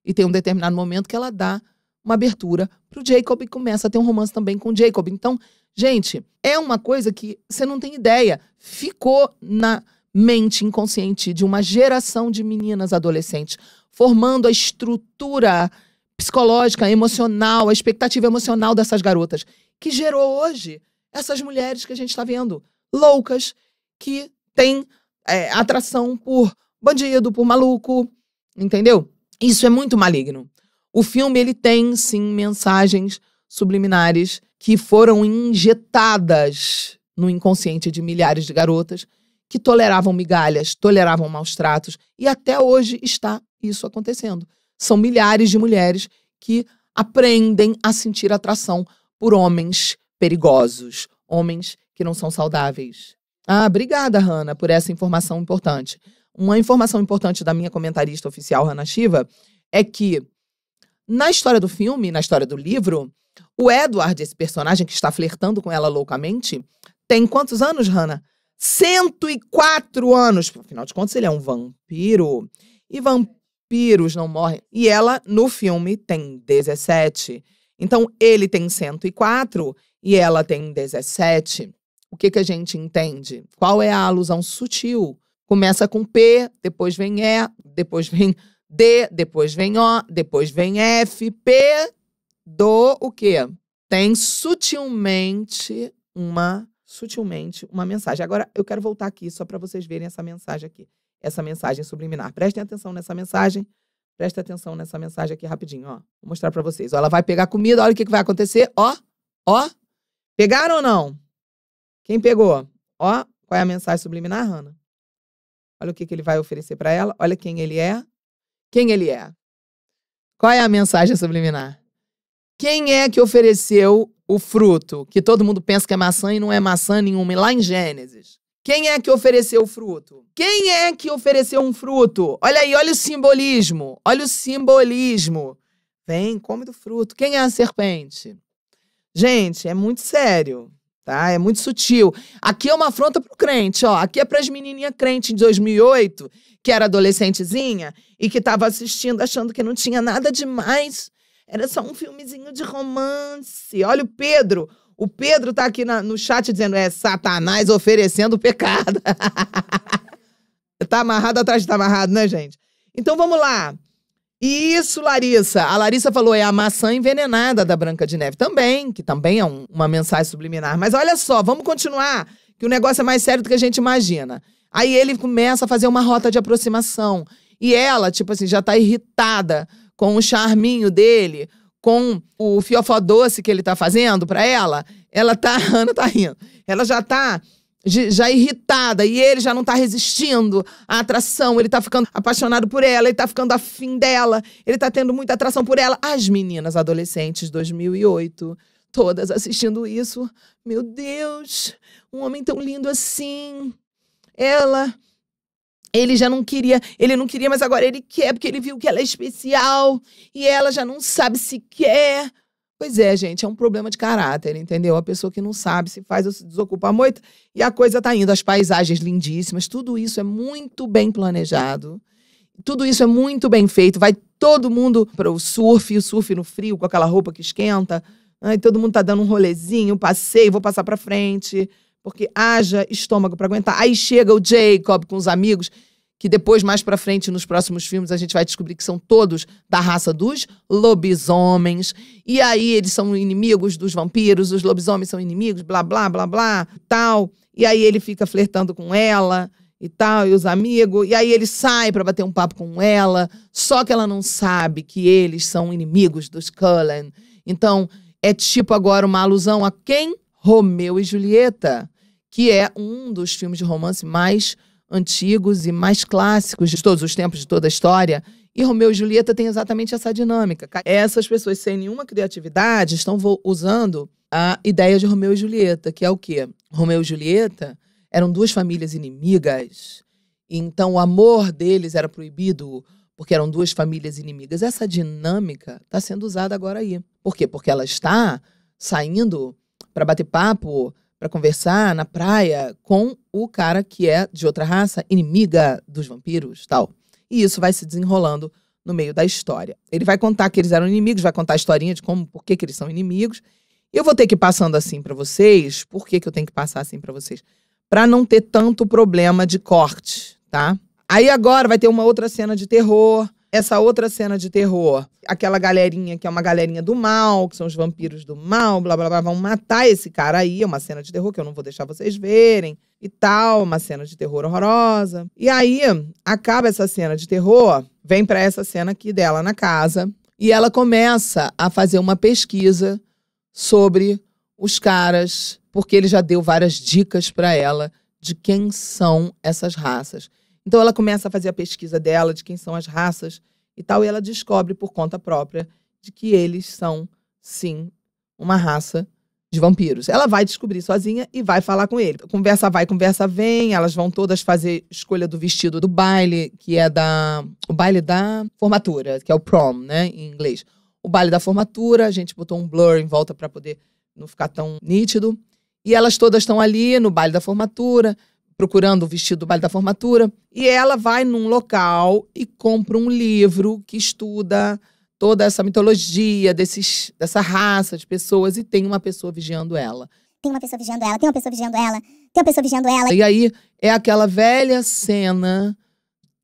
E tem um determinado momento que ela dá uma abertura pro Jacob e começa a ter um romance também com o Jacob. Então, gente, é uma coisa que você não tem ideia. Ficou na mente inconsciente de uma geração de meninas adolescentes, formando a estrutura psicológica, emocional, a expectativa emocional dessas garotas, que gerou hoje essas mulheres que a gente está vendo, loucas, que têm atração por bandido, por maluco, entendeu? Isso é muito maligno. O filme, ele tem, sim, mensagens subliminares que foram injetadas no inconsciente de milhares de garotas que toleravam migalhas, toleravam maus tratos, e até hoje está isso acontecendo. São milhares de mulheres que aprendem a sentir atração por homens perigosos, homens que não são saudáveis. Obrigada, Hannah, por essa informação importante. Uma informação importante da minha comentarista oficial, Hannah Shiva, é que na história do filme, na história do livro, o Edward, esse personagem que está flertando com ela loucamente, tem quantos anos, Hannah? 104 anos. Afinal de contas, ele é um vampiro. E vampiros não morrem. E ela, no filme, tem 17. Então, ele tem 104 e ela tem 17. O que a gente entende? Qual é a alusão sutil? Começa com P, depois vem E, depois vem D, depois vem O, depois vem F, P, do o quê? Tem sutilmente uma mensagem. Agora, eu quero voltar aqui só para vocês verem essa mensagem aqui. Essa mensagem subliminar. Prestem atenção nessa mensagem. Presta atenção nessa mensagem aqui rapidinho, ó. Vou mostrar para vocês. Ó, ela vai pegar comida, olha o que vai acontecer. Ó. Pegaram ou não? Quem pegou? Ó, qual é a mensagem subliminar, Hannah? Olha o que ele vai oferecer para ela. Olha quem ele é. Quem ele é? Qual é a mensagem subliminar? Quem é que ofereceu o fruto? Que todo mundo pensa que é maçã e não é maçã nenhuma. E lá em Gênesis. Quem é que ofereceu o fruto? Quem é que ofereceu um fruto? Olha aí, olha o simbolismo. Olha o simbolismo. Vem, come do fruto. Quem é a serpente? Gente, é muito sério, tá? É muito sutil. Aqui é uma afronta pro crente, ó. Aqui é pras menininhas crentes de 2008, que era adolescentezinha e que tava assistindo achando que não tinha nada demais. Era só um filmezinho de romance. Olha o Pedro. O Pedro tá aqui no chat dizendo, é Satanás oferecendo o pecado. Tá amarrado atrás de tá amarrado, né, gente? Então, vamos lá. Isso, Larissa. A Larissa falou, é a maçã envenenada da Branca de Neve. Também, que também é uma mensagem subliminar. Mas olha só, vamos continuar, que o negócio é mais sério do que a gente imagina. Aí ele começa a fazer uma rota de aproximação. E ela, tipo assim, já tá irritada com o charminho dele, com o fiofó doce que ele tá fazendo pra ela. A Hannah tá rindo. Ela já tá já irritada, e ele já não tá resistindo à atração, ele tá ficando apaixonado por ela, ele tá ficando afim dela, ele tá tendo muita atração por ela. As meninas adolescentes 2008, todas assistindo isso. Meu Deus, um homem tão lindo assim. Ele já não queria, mas agora ele quer, porque ele viu que ela é especial, e ela já não sabe se quer. Pois é, gente, é um problema de caráter, entendeu? A pessoa que não sabe se faz ou se desocupa a moita, e a coisa tá indo. As paisagens lindíssimas, tudo isso é muito bem planejado, tudo isso é muito bem feito. Vai todo mundo para o surf no frio, com aquela roupa que esquenta. Aí todo mundo tá dando um rolezinho, um passeio, vou passar pra frente, porque haja estômago pra aguentar. Aí chega o Jacob com os amigos, que depois, mais pra frente, nos próximos filmes, a gente vai descobrir que são todos da raça dos lobisomens. E aí eles são inimigos dos vampiros, os lobisomens são inimigos, blá, blá, blá, blá, tal. E aí ele fica flertando com ela e tal, e os amigos. E aí ele sai pra bater um papo com ela, só que ela não sabe que eles são inimigos dos Cullen. Então, é tipo agora uma alusão a quem? Romeu e Julieta, que é um dos filmes de romance mais antigos e mais clássicos de todos os tempos, de toda a história. E Romeu e Julieta tem exatamente essa dinâmica. Essas pessoas sem nenhuma criatividade estão usando a ideia de Romeu e Julieta, que é o quê? Romeu e Julieta eram duas famílias inimigas, então o amor deles era proibido porque eram duas famílias inimigas. Essa dinâmica está sendo usada agora aí. Por quê? Porque ela está saindo para bater papo, para conversar na praia com o cara que é de outra raça, inimiga dos vampiros, tal. E isso vai se desenrolando no meio da história. Ele vai contar que eles eram inimigos, vai contar a historinha de por que eles são inimigos. Eu vou ter que ir passando assim para vocês. Por que eu tenho que passar assim para vocês? Para não ter tanto problema de corte, tá? Aí agora vai ter uma outra cena de terror. Essa outra cena de terror, aquela galerinha que é uma galerinha do mal, que são os vampiros do mal, blá, blá, blá, vão matar esse cara aí. É uma cena de terror que eu não vou deixar vocês verem e tal. Uma cena de terror horrorosa. E aí, acaba essa cena de terror, vem pra essa cena aqui dela na casa. E ela começa a fazer uma pesquisa sobre os caras, porque ele já deu várias dicas pra ela de quem são essas raças. Então ela começa a fazer a pesquisa dela de quem são as raças e tal, e ela descobre por conta própria de que eles são, sim, uma raça de vampiros. Ela vai descobrir sozinha e vai falar com ele. Conversa vai, conversa vem, elas vão todas fazer escolha do vestido do baile, que é o baile da formatura, que é o prom, né, em inglês. O baile da formatura, a gente botou um blur em volta para poder não ficar tão nítido. E elas todas estão ali no baile da formatura, procurando o vestido do baile da formatura. E ela vai num local e compra um livro que estuda toda essa mitologia dessa raça de pessoas. E tem uma pessoa vigiando ela. Tem uma pessoa vigiando ela, tem uma pessoa vigiando ela, tem uma pessoa vigiando ela. E aí é aquela velha cena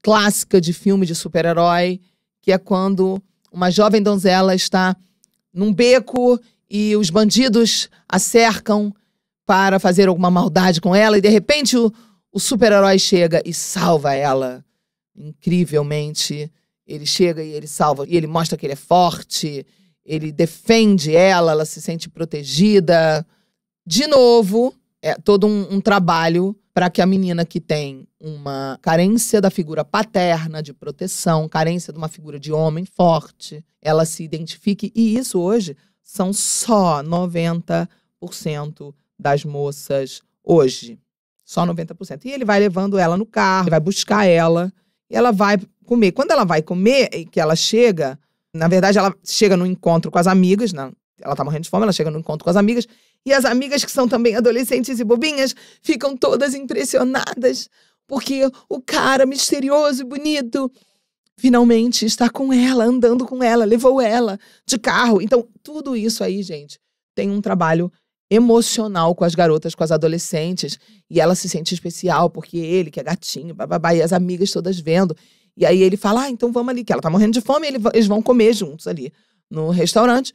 clássica de filme de super-herói, que é quando uma jovem donzela está num beco e os bandidos a cercam para fazer alguma maldade com ela, e de repente o super-herói chega e salva ela. Incrivelmente, ele chega e ele salva, e ele mostra que ele é forte, ele defende ela se sente protegida. De novo, é todo um trabalho para que a menina que tem uma carência da figura paterna, de proteção, carência de uma figura de homem forte, ela se identifique, e isso hoje são só 90% das moças hoje. Só 90%. E ele vai levando ela no carro, vai buscar ela, e ela vai comer. Quando ela vai comer, que ela chega, na verdade ela chega no encontro com as amigas, né? Ela tá morrendo de fome, ela chega no encontro com as amigas, e as amigas que são também adolescentes e bobinhas, ficam todas impressionadas, porque o cara misterioso e bonito finalmente está com ela, andando com ela, levou ela de carro. Então, tudo isso aí, gente, tem um trabalho emocional com as garotas, com as adolescentes, e ela se sente especial, porque ele, que é gatinho, bababá, e as amigas todas vendo. E aí ele fala, então vamos ali, que ela tá morrendo de fome, e eles vão comer juntos ali no restaurante.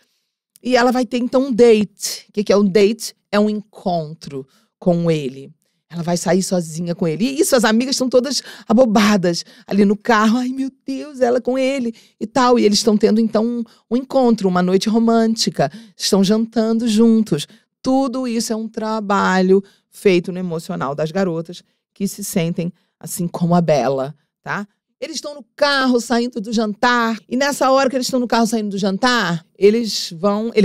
E ela vai ter, então, um date. O que é um date? É um encontro com ele. Ela vai sair sozinha com ele. E isso, as amigas estão todas abobadas ali no carro. Ai, meu Deus, ela com ele e tal. E eles estão tendo, então, um encontro, uma noite romântica. Estão jantando juntos. Tudo isso é um trabalho feito no emocional das garotas que se sentem assim como a Bella, tá? Eles estão no carro saindo do jantar. E nessa hora que eles estão no carro saindo do jantar, ele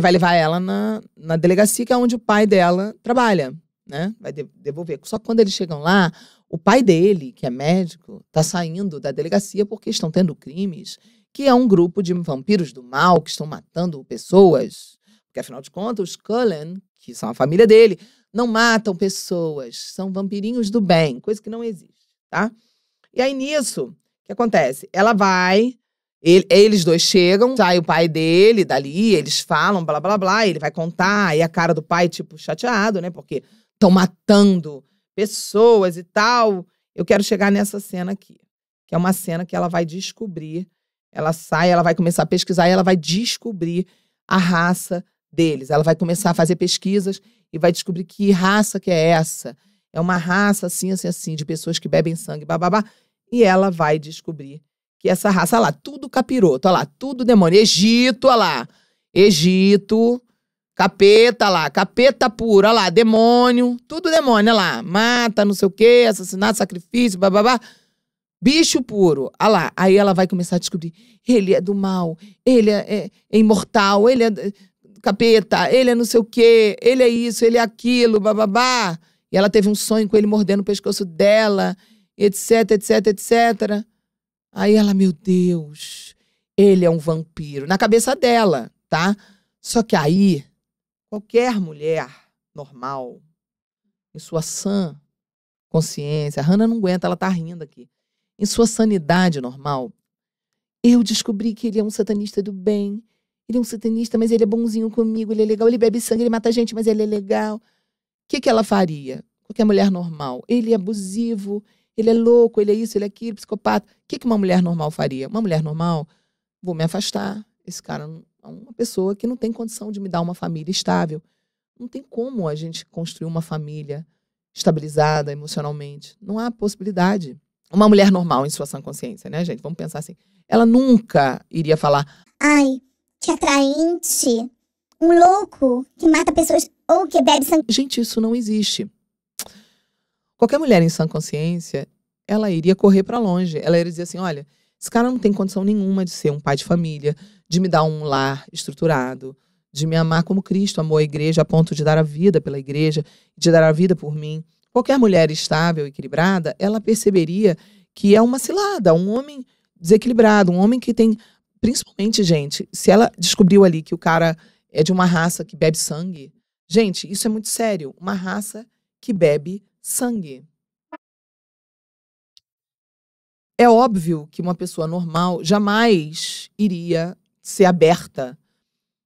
vai levar ela na delegacia, que é onde o pai dela trabalha, né? Vai devolver. Só que quando eles chegam lá, o pai dele, que é médico, tá saindo da delegacia porque estão tendo crimes, que é um grupo de vampiros do mal que estão matando pessoas. Porque, afinal de contas, os Cullen, que são a família dele, não matam pessoas. São vampirinhos do bem, coisa que não existe, tá? E aí, nisso, o que acontece? Ela vai, eles dois chegam, sai o pai dele dali, eles falam, blá, blá, blá, ele vai contar, e a cara do pai, tipo, chateado, né? Porque estão matando pessoas e tal. Eu quero chegar nessa cena aqui. que é uma cena que ela vai descobrir, ela sai, ela vai começar a pesquisar e ela vai descobrir a raça deles. Ela vai começar a fazer pesquisas e vai descobrir que raça que é essa. É uma raça assim, assim, assim, de pessoas que bebem sangue, bababá. E ela vai descobrir que essa raça, olha lá, tudo capiroto, olha lá, tudo demônio. Egito, olha lá, Egito, capeta lá, capeta puro, olha lá, demônio, tudo demônio, olha lá, mata, não sei o quê, assassinato, sacrifício, bababá. Bicho puro, olha lá. Aí ela vai começar a descobrir, ele é do mal, ele é imortal, ele é capeta, ele é não sei o quê, ele é isso, ele é aquilo, bababá. E ela teve um sonho com ele mordendo o pescoço dela, etc, etc, etc. Aí ela, meu Deus, ele é um vampiro. Na cabeça dela, tá? Só que aí, qualquer mulher normal, em sua sã consciência, a Hannah não aguenta, ela tá rindo aqui. Em sua sanidade normal, eu descobri que ele é um satanista do bem. Ele é um satanista, mas ele é bonzinho comigo, ele é legal, ele bebe sangue, ele mata gente, mas ele é legal. O que ela faria? Qualquer mulher normal. Ele é abusivo, ele é louco, ele é isso, ele é aquilo, psicopata. O que uma mulher normal faria? Uma mulher normal, vou me afastar. Esse cara é uma pessoa que não tem condição de me dar uma família estável. Não tem como a gente construir uma família estabilizada emocionalmente. Não há possibilidade. Uma mulher normal em sua sã consciência, né, gente? Vamos pensar assim. Ela nunca iria falar, Ai, que atraente. Um louco que mata pessoas ou que bebe sangue. gente, isso não existe. Qualquer mulher em sã consciência, ela iria correr pra longe. Ela iria dizer assim, olha, esse cara não tem condição nenhuma de ser um pai de família, de me dar um lar estruturado, de me amar como Cristo amou a igreja a ponto de dar a vida pela igreja, de dar a vida por mim. Qualquer mulher estável, equilibrada, ela perceberia que é uma cilada, um homem desequilibrado, um homem que tem... Principalmente, gente, se ela descobriu ali que o cara é de uma raça que bebe sangue, gente, isso é muito sério. Uma raça que bebe sangue. É óbvio que uma pessoa normal jamais iria ser aberta.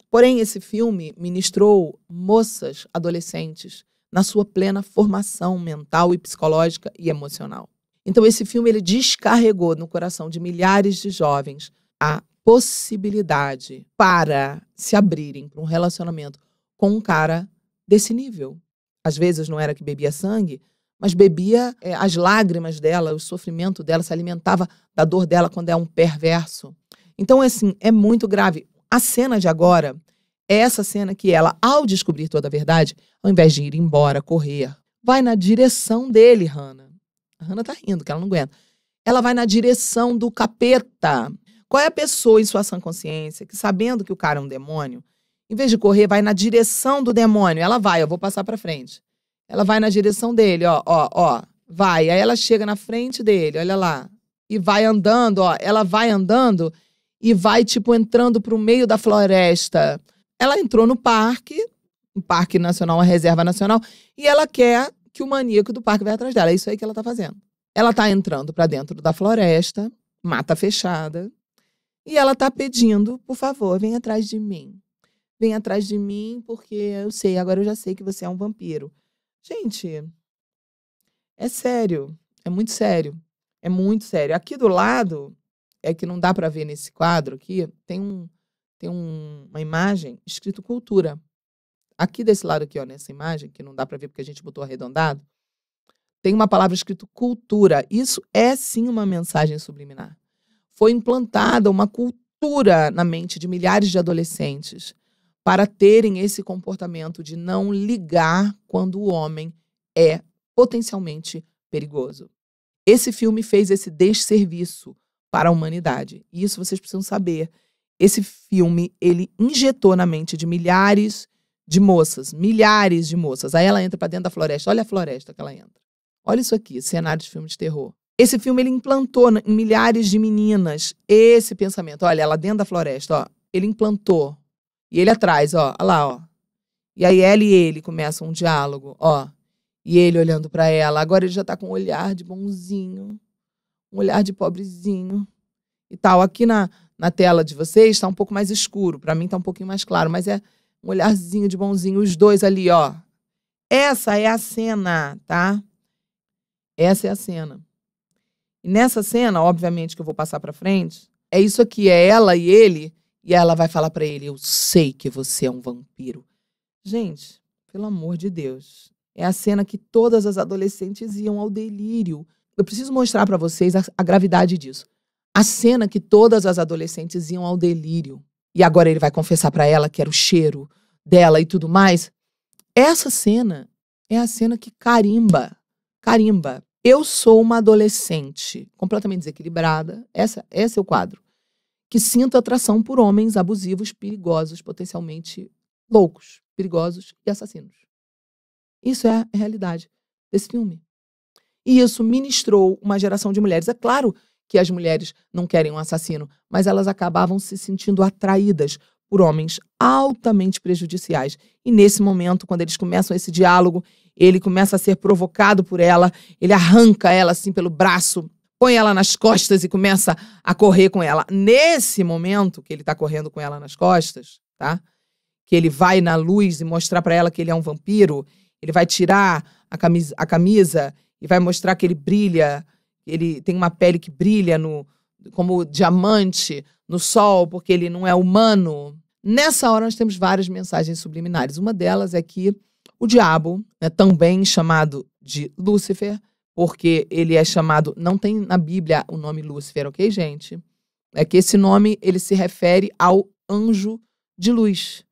Porém, esse filme ministrou moças, adolescentes, na sua plena formação mental e psicológica e emocional. Então, esse filme ele descarregou no coração de milhares de jovens a possibilidade para se abrirem para um relacionamento com um cara desse nível. Às vezes não era que bebia sangue, mas bebia as lágrimas dela, o sofrimento dela, se alimentava da dor dela quando é um perverso. Então, assim, é muito grave. A cena de agora é essa cena que ela, ao descobrir toda a verdade, ao invés de ir embora, correr, vai na direção dele, Hannah. A Hannah tá rindo, que ela não aguenta. Ela vai na direção do capeta. Qual é a pessoa em sua sã consciência que, sabendo que o cara é um demônio, em vez de correr, vai na direção do demônio? Ela vai, eu vou passar pra frente. Ela vai na direção dele, ó, vai. Aí ela chega na frente dele, olha lá. E vai andando, ó, ela vai andando e vai, tipo, entrando pro meio da floresta. Ela entrou no Parque Nacional, uma reserva nacional, e ela quer que o maníaco do parque vai atrás dela. É isso aí que ela tá fazendo. Ela tá entrando pra dentro da floresta, mata fechada, e ela tá pedindo, por favor, vem atrás de mim. Vem atrás de mim, porque eu sei, agora eu já sei que você é um vampiro. Gente, é sério, é muito sério, é muito sério. Aqui do lado, é que não dá pra ver nesse quadro aqui, tem uma imagem escrito cultura. Aqui desse lado aqui, ó, nessa imagem, que não dá pra ver porque a gente botou arredondado, tem uma palavra escrito cultura. Isso é sim uma mensagem subliminar. Foi implantada uma cultura na mente de milhares de adolescentes para terem esse comportamento de não ligar quando o homem é potencialmente perigoso. Esse filme fez esse desserviço para a humanidade. E isso vocês precisam saber. Esse filme, ele injetou na mente de milhares de moças. Milhares de moças. Aí ela entra para dentro da floresta. Olha a floresta que ela entra. Olha isso aqui, cenário de filme de terror. Esse filme, ele implantou em milhares de meninas esse pensamento. Olha, ela dentro da floresta, ó. Ele implantou. E ele atrás, ó. Olha lá, ó. E aí ela e ele começam um diálogo, ó. E ele olhando para ela. Agora ele já tá com um olhar de bonzinho. Um olhar de pobrezinho. E tal. Aqui na tela de vocês tá um pouco mais escuro. Para mim tá um pouquinho mais claro. Mas é um olharzinho de bonzinho. Os dois ali, ó. Essa é a cena, tá? Essa é a cena. E nessa cena, obviamente que eu vou passar pra frente, é isso aqui, é ela e ele, e ela vai falar pra ele, eu sei que você é um vampiro. Gente, pelo amor de Deus, é a cena que todas as adolescentes iam ao delírio. Eu preciso mostrar pra vocês a gravidade disso. A cena que todas as adolescentes iam ao delírio. E agora ele vai confessar pra ela que era o cheiro dela e tudo mais. Essa cena é a cena que carimba. Eu sou uma adolescente completamente desequilibrada. Esse é o quadro. Que sinto atração por homens abusivos, perigosos, potencialmente loucos, perigosos e assassinos. Isso é a realidade desse filme. E isso ministrou uma geração de mulheres. É claro que as mulheres não querem um assassino, mas elas acabavam se sentindo atraídas por homens altamente prejudiciais. E nesse momento, quando eles começam esse diálogo, ele começa a ser provocado por ela, ele arranca ela assim pelo braço, põe ela nas costas e começa a correr com ela. Nesse momento que ele tá correndo com ela nas costas, tá? Que ele vai na luz e mostrar pra ela que ele é um vampiro, ele vai tirar a camisa e vai mostrar que ele brilha, ele tem uma pele que brilha como diamante no sol, porque ele não é humano. Nessa hora nós temos várias mensagens subliminares. Uma delas é que o diabo, também chamado de Lúcifer, porque ele é chamado, não tem na Bíblia o nome Lúcifer, ok, gente? É que esse nome, ele se refere ao anjo de luz,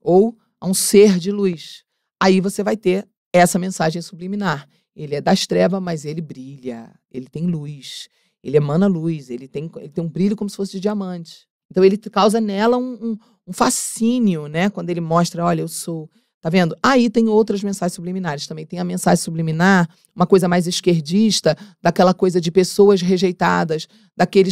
ou a um ser de luz. Aí você vai ter essa mensagem subliminar. Ele é das trevas, mas ele brilha, ele tem luz, ele emana luz, ele tem um brilho como se fosse de diamante. Então ele causa nela um fascínio, né? Quando ele mostra, olha, eu sou... Tá vendo? Aí tem outras mensagens subliminares também. Tem a mensagem subliminar, uma coisa mais esquerdista, daquela coisa de pessoas rejeitadas,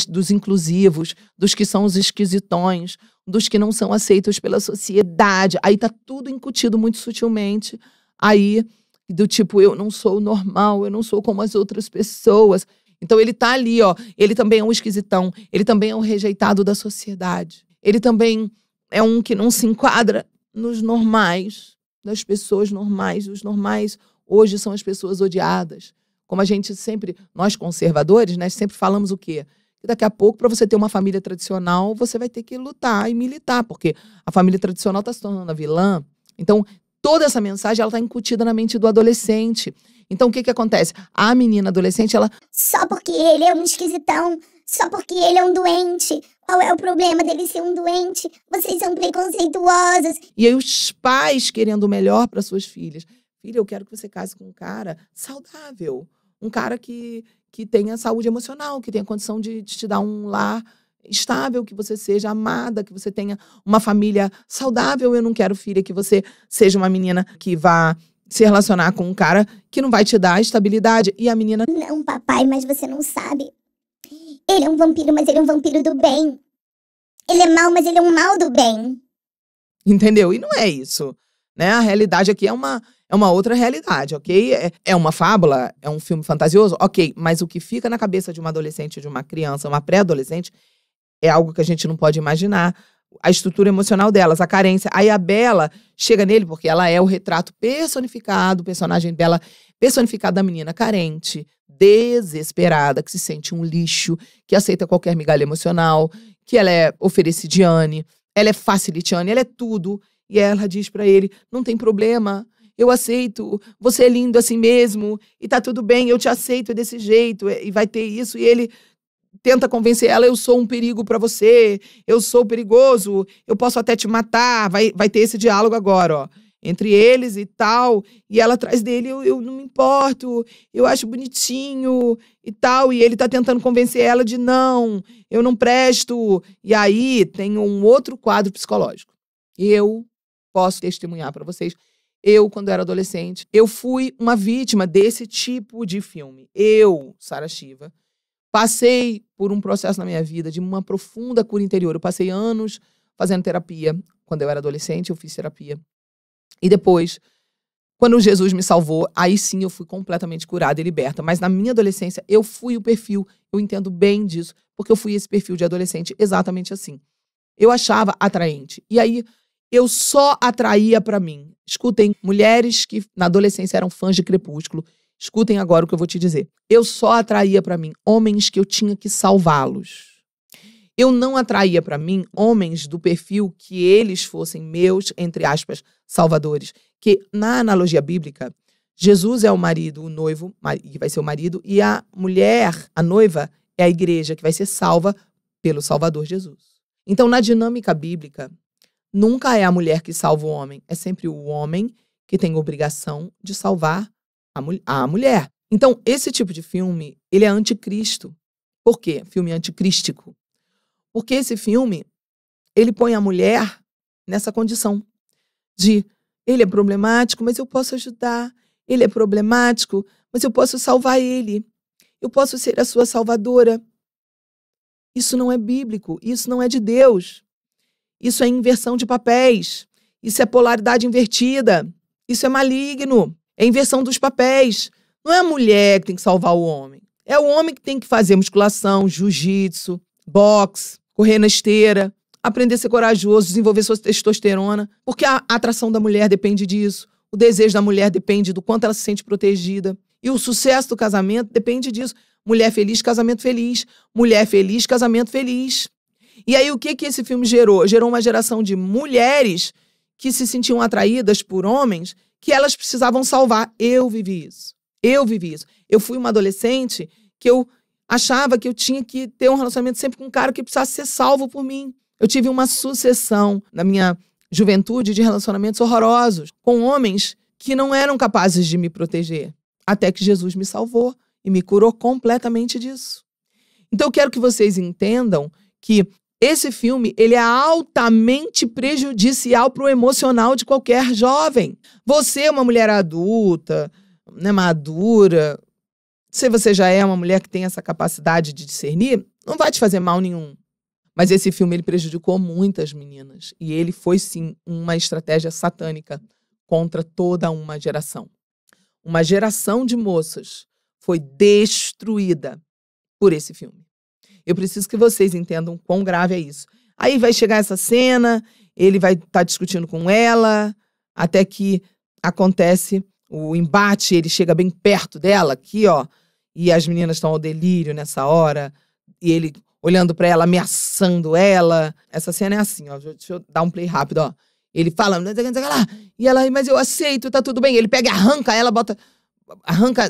dos inclusivos, dos que são os esquisitões, dos que não são aceitos pela sociedade. Aí tá tudo incutido muito sutilmente. Aí, do tipo, eu não sou normal, eu não sou como as outras pessoas. Então ele tá ali, ó. Ele também é um esquisitão, ele também é um rejeitado da sociedade. Ele também é um que não se enquadra nos normais, das pessoas normais. Os normais hoje são as pessoas odiadas. Como a gente sempre, nós conservadores, né, sempre falamos o quê? Que daqui a pouco, para você ter uma família tradicional, você vai ter que lutar e militar, porque a família tradicional está se tornando a vilã. Então, toda essa mensagem, ela está incutida na mente do adolescente. Então, o que acontece? A menina adolescente, ela... Só porque ele é um esquisitão, só porque ele é um doente. Qual é o problema dele ser um doente? Vocês são preconceituosos. E aí os pais querendo o melhor para suas filhas. Filha, eu quero que você case com um cara saudável. Um cara que tenha saúde emocional, que tenha condição de te dar um lar estável, que você seja amada, que você tenha uma família saudável. Eu não quero, filha, que você seja uma menina que vá se relacionar com um cara que não vai te dar estabilidade. E a menina... Não, papai, mas você não sabe. Ele é um vampiro, mas ele é um vampiro do bem. Ele é mau, mas ele é um mal do bem. Entendeu? E não é isso, né? A realidade aqui é uma outra realidade, ok? É uma fábula, é um filme fantasioso, ok. Mas o que fica na cabeça de uma adolescente, de uma criança, uma pré-adolescente, é algo que a gente não pode imaginar. A estrutura emocional delas, a carência. Aí a Bella chega nele porque ela é o retrato personificado, o personagem dela personificado da menina carente, desesperada, que se sente um lixo, que aceita qualquer migalha emocional, que ela é oferecidiane, ela é facilitiane, ela é tudo. E ela diz pra ele, não tem problema, eu aceito, você é lindo assim mesmo, e tá tudo bem, eu te aceito desse jeito, e vai ter isso. E ele tenta convencer ela, eu sou um perigo pra você, eu sou perigoso, eu posso até te matar. Vai ter esse diálogo agora, ó, entre eles e tal. E ela atrás dele, eu não me importo, eu acho bonitinho e tal. E ele tá tentando convencer ela de não, eu não presto. E aí tem um outro quadro psicológico. Eu posso testemunhar pra vocês. Eu, quando era adolescente, eu fui uma vítima desse tipo de filme. Eu, Sara Shiva, passei por um processo na minha vida de uma profunda cura interior. Eu passei anos fazendo terapia. Quando eu era adolescente, eu fiz terapia. E depois, quando Jesus me salvou, aí sim eu fui completamente curada e liberta. Mas na minha adolescência, eu fui o perfil. Eu entendo bem disso, porque eu fui esse perfil de adolescente exatamente assim. Eu achava atraente. E aí, eu só atraía pra mim. Escutem, mulheres que na adolescência eram fãs de Crepúsculo Escutem agora o que eu vou te dizer. Eu só atraía para mim homens que eu tinha que salvá-los. Eu não atraía para mim homens do perfil que eles fossem meus, entre aspas, salvadores. Que na analogia bíblica, Jesus é o marido, o noivo, que vai ser o marido, e a mulher, a noiva, é a igreja, que vai ser salva pelo Salvador Jesus. Então, na dinâmica bíblica, nunca é a mulher que salva o homem, é sempre o homem que tem a obrigação de salvar a mulher. Então, esse tipo de filme, ele é anticristo. Por quê? Filme anticrístico. Porque esse filme, ele põe a mulher nessa condição de ele é problemático, mas eu posso ajudar. Ele é problemático, mas eu posso salvar ele. Eu posso ser a sua salvadora. Isso não é bíblico, isso não é de Deus. Isso é inversão de papéis. Isso é polaridade invertida. Isso é maligno. É inversão dos papéis. Não é a mulher que tem que salvar o homem. É o homem que tem que fazer musculação, jiu-jitsu, boxe, correr na esteira, aprender a ser corajoso, desenvolver sua testosterona. Porque a atração da mulher depende disso. O desejo da mulher depende do quanto ela se sente protegida. E o sucesso do casamento depende disso. Mulher feliz, casamento feliz. Mulher feliz, casamento feliz. E aí o que esse filme gerou? Gerou uma geração de mulheres que se sentiam atraídas por homens que elas precisavam salvar. Eu vivi isso. Eu fui uma adolescente que eu achava que eu tinha que ter um relacionamento sempre com um cara que precisasse ser salvo por mim. Eu tive uma sucessão na minha juventude de relacionamentos horrorosos com homens que não eram capazes de me proteger. Até que Jesus me salvou e me curou completamente disso. Então eu quero que vocês entendam que esse filme, ele é altamente prejudicial para o emocional de qualquer jovem. Você é uma mulher adulta, né, madura, se você já é uma mulher que tem essa capacidade de discernir, não vai te fazer mal nenhum. Mas esse filme, ele prejudicou muitas meninas. E ele foi, sim, uma estratégia satânica contra toda uma geração. Uma geração de moças foi destruída por esse filme. Eu preciso que vocês entendam quão grave é isso. Aí vai chegar essa cena, ele vai estar discutindo com ela, até que acontece o embate, ele chega bem perto dela, aqui, ó, e as meninas estão ao delírio nessa hora, e ele olhando pra ela, ameaçando ela. Essa cena é assim, ó, deixa eu dar um play rápido, ó. Ele fala, e ela, mas eu aceito, tá tudo bem. Ele pega, arranca ela,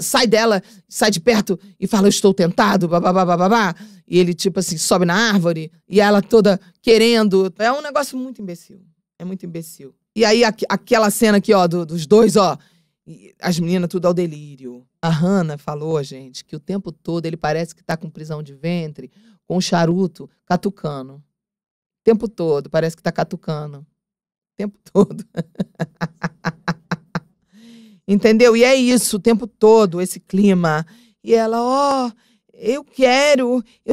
sai dela, sai de perto e fala, eu estou tentado, babá. E ele, tipo assim, sobe na árvore e ela toda querendo. É um negócio muito imbecil. É muito imbecil. E aí, aquela cena aqui, ó, dos dois, ó, as meninas tudo ao delírio. A Hannah falou, gente, que o tempo todo ele parece que tá com prisão de ventre, com um charuto, catucando. O tempo todo, parece que tá catucando. O tempo todo. Entendeu? E é isso, o tempo todo, esse clima. E ela, ó, eu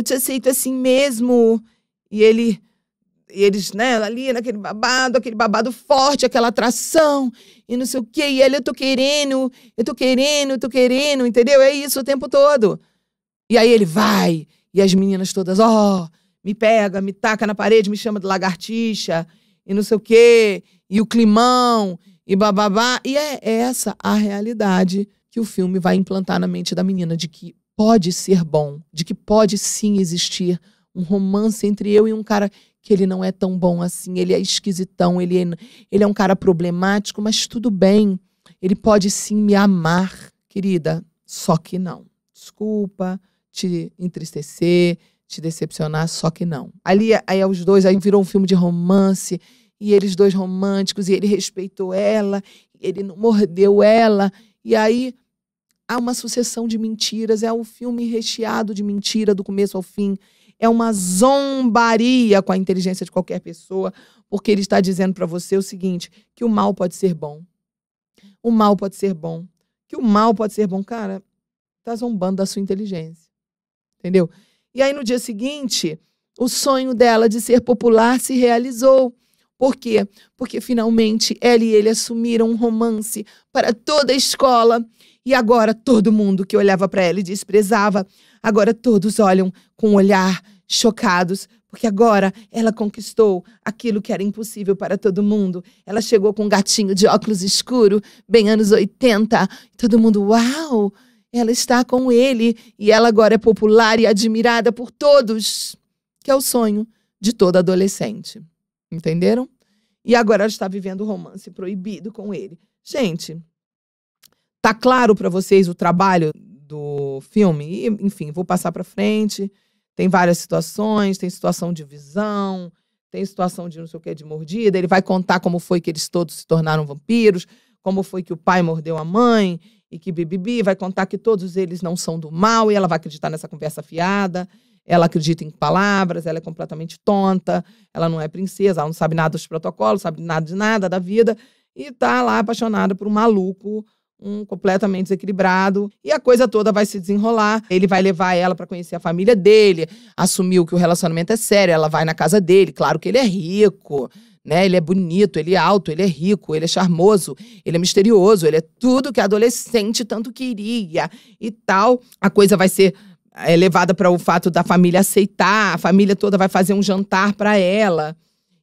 te aceito assim mesmo. E eles, né, ali naquele aquele babado forte, aquela atração, e não sei o quê. E ele, eu tô querendo, entendeu? É isso o tempo todo. E aí ele vai, e as meninas todas, ó, me pega, me taca na parede, me chama de lagartixa, e não sei o quê, e o climão, e bababá. E é essa a realidade que o filme vai implantar na mente da menina, de que pode ser bom, de que pode sim existir um romance entre eu e um cara que ele não é tão bom assim, ele é esquisitão, ele é um cara problemático, mas tudo bem, ele pode sim me amar, querida, só que não. Desculpa te entristecer, te decepcionar, só que não. Ali, aí os dois, aí virou um filme de romance, e eles dois românticos, e ele respeitou ela, ele não mordeu ela, e aí há uma sucessão de mentiras, é um filme recheado de mentira do começo ao fim, é uma zombaria com a inteligência de qualquer pessoa, porque ele está dizendo para você o seguinte, que o mal pode ser bom. O mal pode ser bom. Que o mal pode ser bom. Cara, tá zombando da sua inteligência. Entendeu? E aí no dia seguinte, o sonho dela de ser popular se realizou. Por quê? Porque finalmente ela e ele assumiram um romance para toda a escola. E agora todo mundo que olhava para ela e desprezava, agora todos olham com um olhar chocados, porque agora ela conquistou aquilo que era impossível para todo mundo. Ela chegou com um gatinho de óculos escuro, bem anos 80. Todo mundo, uau, ela está com ele e ela agora é popular e admirada por todos, que é o sonho de toda adolescente. Entenderam? E agora ela está vivendo o romance proibido com ele. Gente, tá claro para vocês o trabalho do filme? E, enfim, vou passar para frente. Tem várias situações, tem situação de visão, tem situação de não sei o que, de mordida. Ele vai contar como foi que eles todos se tornaram vampiros, como foi que o pai mordeu a mãe, e que bibibi, vai contar que todos eles não são do mal, e ela vai acreditar nessa conversa fiada. Ela acredita em palavras, ela é completamente tonta, ela não é princesa, ela não sabe nada dos protocolos, sabe nada de nada da vida, e tá lá apaixonada por um maluco, completamente desequilibrado, e a coisa toda vai se desenrolar. Ele vai levar ela para conhecer a família dele, assumiu que o relacionamento é sério, ela vai na casa dele, claro que ele é rico, né? Ele é bonito, ele é alto, ele é rico, ele é charmoso, ele é misterioso, ele é tudo que a adolescente tanto queria e tal. A coisa vai ser levada para o fato da família aceitar, a família toda vai fazer um jantar para ela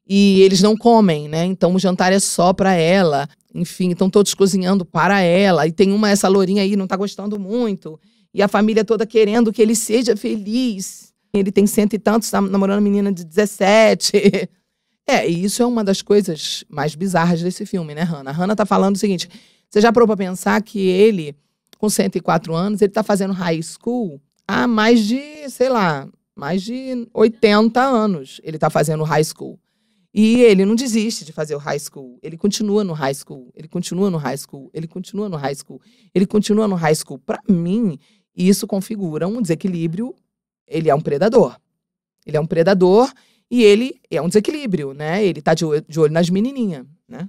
e eles não comem, né? Então o jantar é só para ela. Enfim, estão todos cozinhando para ela. E tem essa lourinha aí, não tá gostando muito. E a família toda querendo que ele seja feliz. Ele tem 100 e tantos, tá namorando uma menina de 17. E isso é uma das coisas mais bizarras desse filme, né, Hannah? A Hannah tá falando o seguinte, você já parou pra pensar que ele, com 104 anos, ele tá fazendo high school há mais de, sei lá, mais de 80 anos ele tá fazendo high school. E ele não desiste de fazer o high school. Ele continua no high school. Ele continua no high school. Ele continua no high school. Ele continua no high school. Para mim, isso configura um desequilíbrio. Ele é um predador. Ele é um predador e ele é um desequilíbrio, né? Ele tá de olho nas menininhas, né?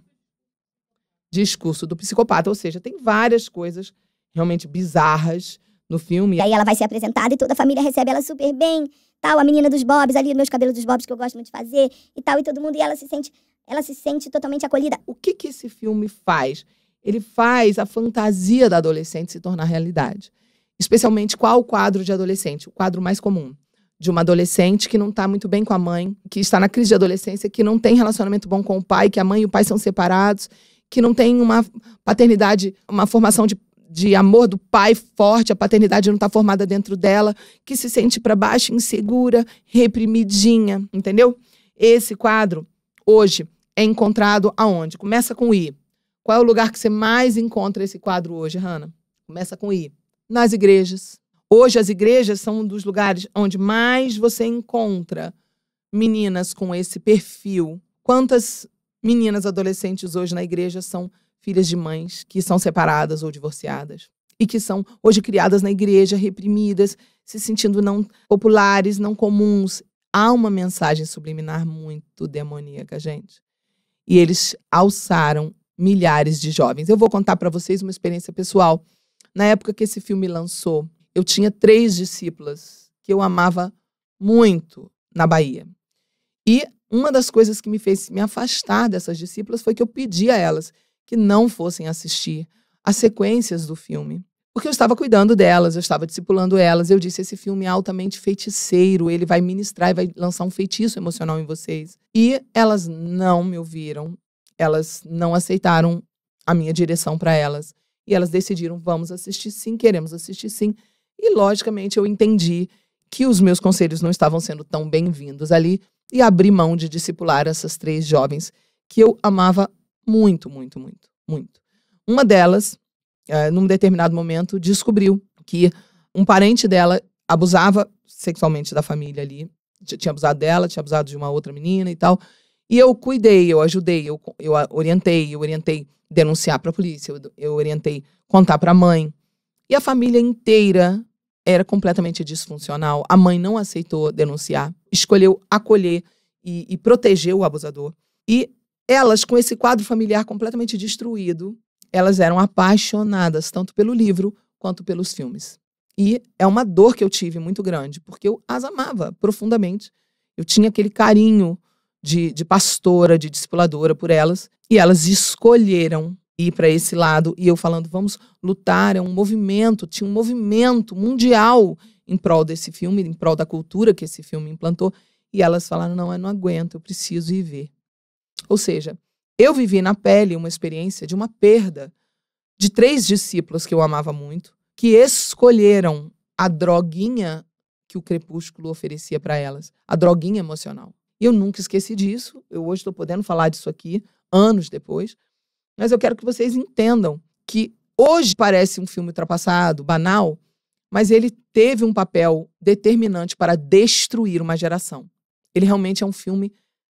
Discurso do psicopata. Ou seja, tem várias coisas realmente bizarras no filme. E aí ela vai ser apresentada e toda a família recebe ela super bem. Tal, a menina dos bobs, ali, meus cabelos dos bobs que eu gosto muito de fazer e tal, e todo mundo, e ela se sente totalmente acolhida. O que esse filme faz? Ele faz a fantasia da adolescente se tornar realidade. Especialmente qual quadro de adolescente? O quadro mais comum. De uma adolescente que não está muito bem com a mãe, que está na crise de adolescência, que não tem relacionamento bom com o pai, que a mãe e o pai são separados, que não tem uma paternidade, uma formação de amor do pai forte, a paternidade não está formada dentro dela, que se sente para baixo, insegura, reprimidinha, entendeu? Esse quadro, hoje, é encontrado aonde? Começa com I. Qual é o lugar que você mais encontra esse quadro hoje, Hannah? Começa com I. Nas igrejas. Hoje, as igrejas são um dos lugares onde mais você encontra meninas com esse perfil. Quantas meninas adolescentes hoje na igreja são filhas de mães que são separadas ou divorciadas e que são hoje criadas na igreja, reprimidas, se sentindo não populares, não comuns. Há uma mensagem subliminar muito demoníaca, gente. E eles alçaram milhares de jovens. Eu vou contar para vocês uma experiência pessoal. Na época que esse filme lançou, eu tinha 3 discípulas que eu amava muito na Bahia. E uma das coisas que me fez me afastar dessas discípulas foi que eu pedi a elas que não fossem assistir as sequências do filme. Porque eu estava cuidando delas, eu estava discipulando elas. Eu disse, esse filme é altamente feiticeiro, ele vai ministrar e vai lançar um feitiço emocional em vocês. E elas não me ouviram, elas não aceitaram a minha direção para elas. E elas decidiram, vamos assistir sim, queremos assistir sim. E, logicamente, eu entendi que os meus conselhos não estavam sendo tão bem-vindos ali e abri mão de discipular essas 3 jovens que eu amava muito, muito, muito, muito. Uma delas, num determinado momento, descobriu que um parente dela abusava sexualmente da família ali. Tinha abusado dela, tinha abusado de uma outra menina e tal. E eu cuidei, eu ajudei, eu orientei denunciar para a polícia, eu orientei contar para a mãe. E a família inteira era completamente disfuncional. A mãe não aceitou denunciar, escolheu acolher e proteger o abusador. E elas, com esse quadro familiar completamente destruído, elas eram apaixonadas tanto pelo livro quanto pelos filmes. E é uma dor que eu tive muito grande, porque eu as amava profundamente. Eu tinha aquele carinho de pastora, de discipuladora por elas, e elas escolheram ir para esse lado. E eu falando, vamos lutar, é um movimento, tinha um movimento mundial em prol desse filme, em prol da cultura que esse filme implantou. E elas falaram, não, eu não aguento, eu preciso ir ver. Ou seja, eu vivi na pele uma experiência de uma perda de 3 discípulos que eu amava muito, que escolheram a droguinha que o crepúsculo oferecia para elas, a droguinha emocional. E eu nunca esqueci disso. Eu hoje estou podendo falar disso aqui, anos depois. Mas eu quero que vocês entendam que hoje parece um filme ultrapassado, banal, mas ele teve um papel determinante para destruir uma geração. Ele realmente é um filme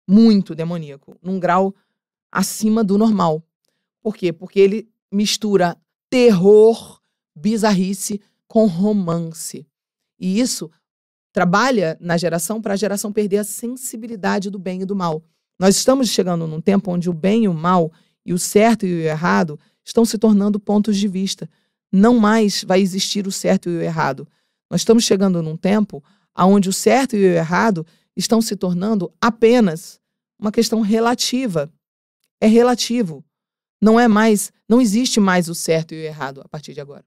muito demoníaco, num grau acima do normal. Por quê? Porque ele mistura terror, bizarrice com romance. E isso trabalha na geração para a geração perder a sensibilidade do bem e do mal. Nós estamos chegando num tempo onde o bem e o mal, e o certo e o errado, estão se tornando pontos de vista. Não mais vai existir o certo e o errado. Nós estamos chegando num tempo onde o certo e o errado estão se tornando apenas uma questão relativa. É relativo. Não existe mais o certo e o errado a partir de agora.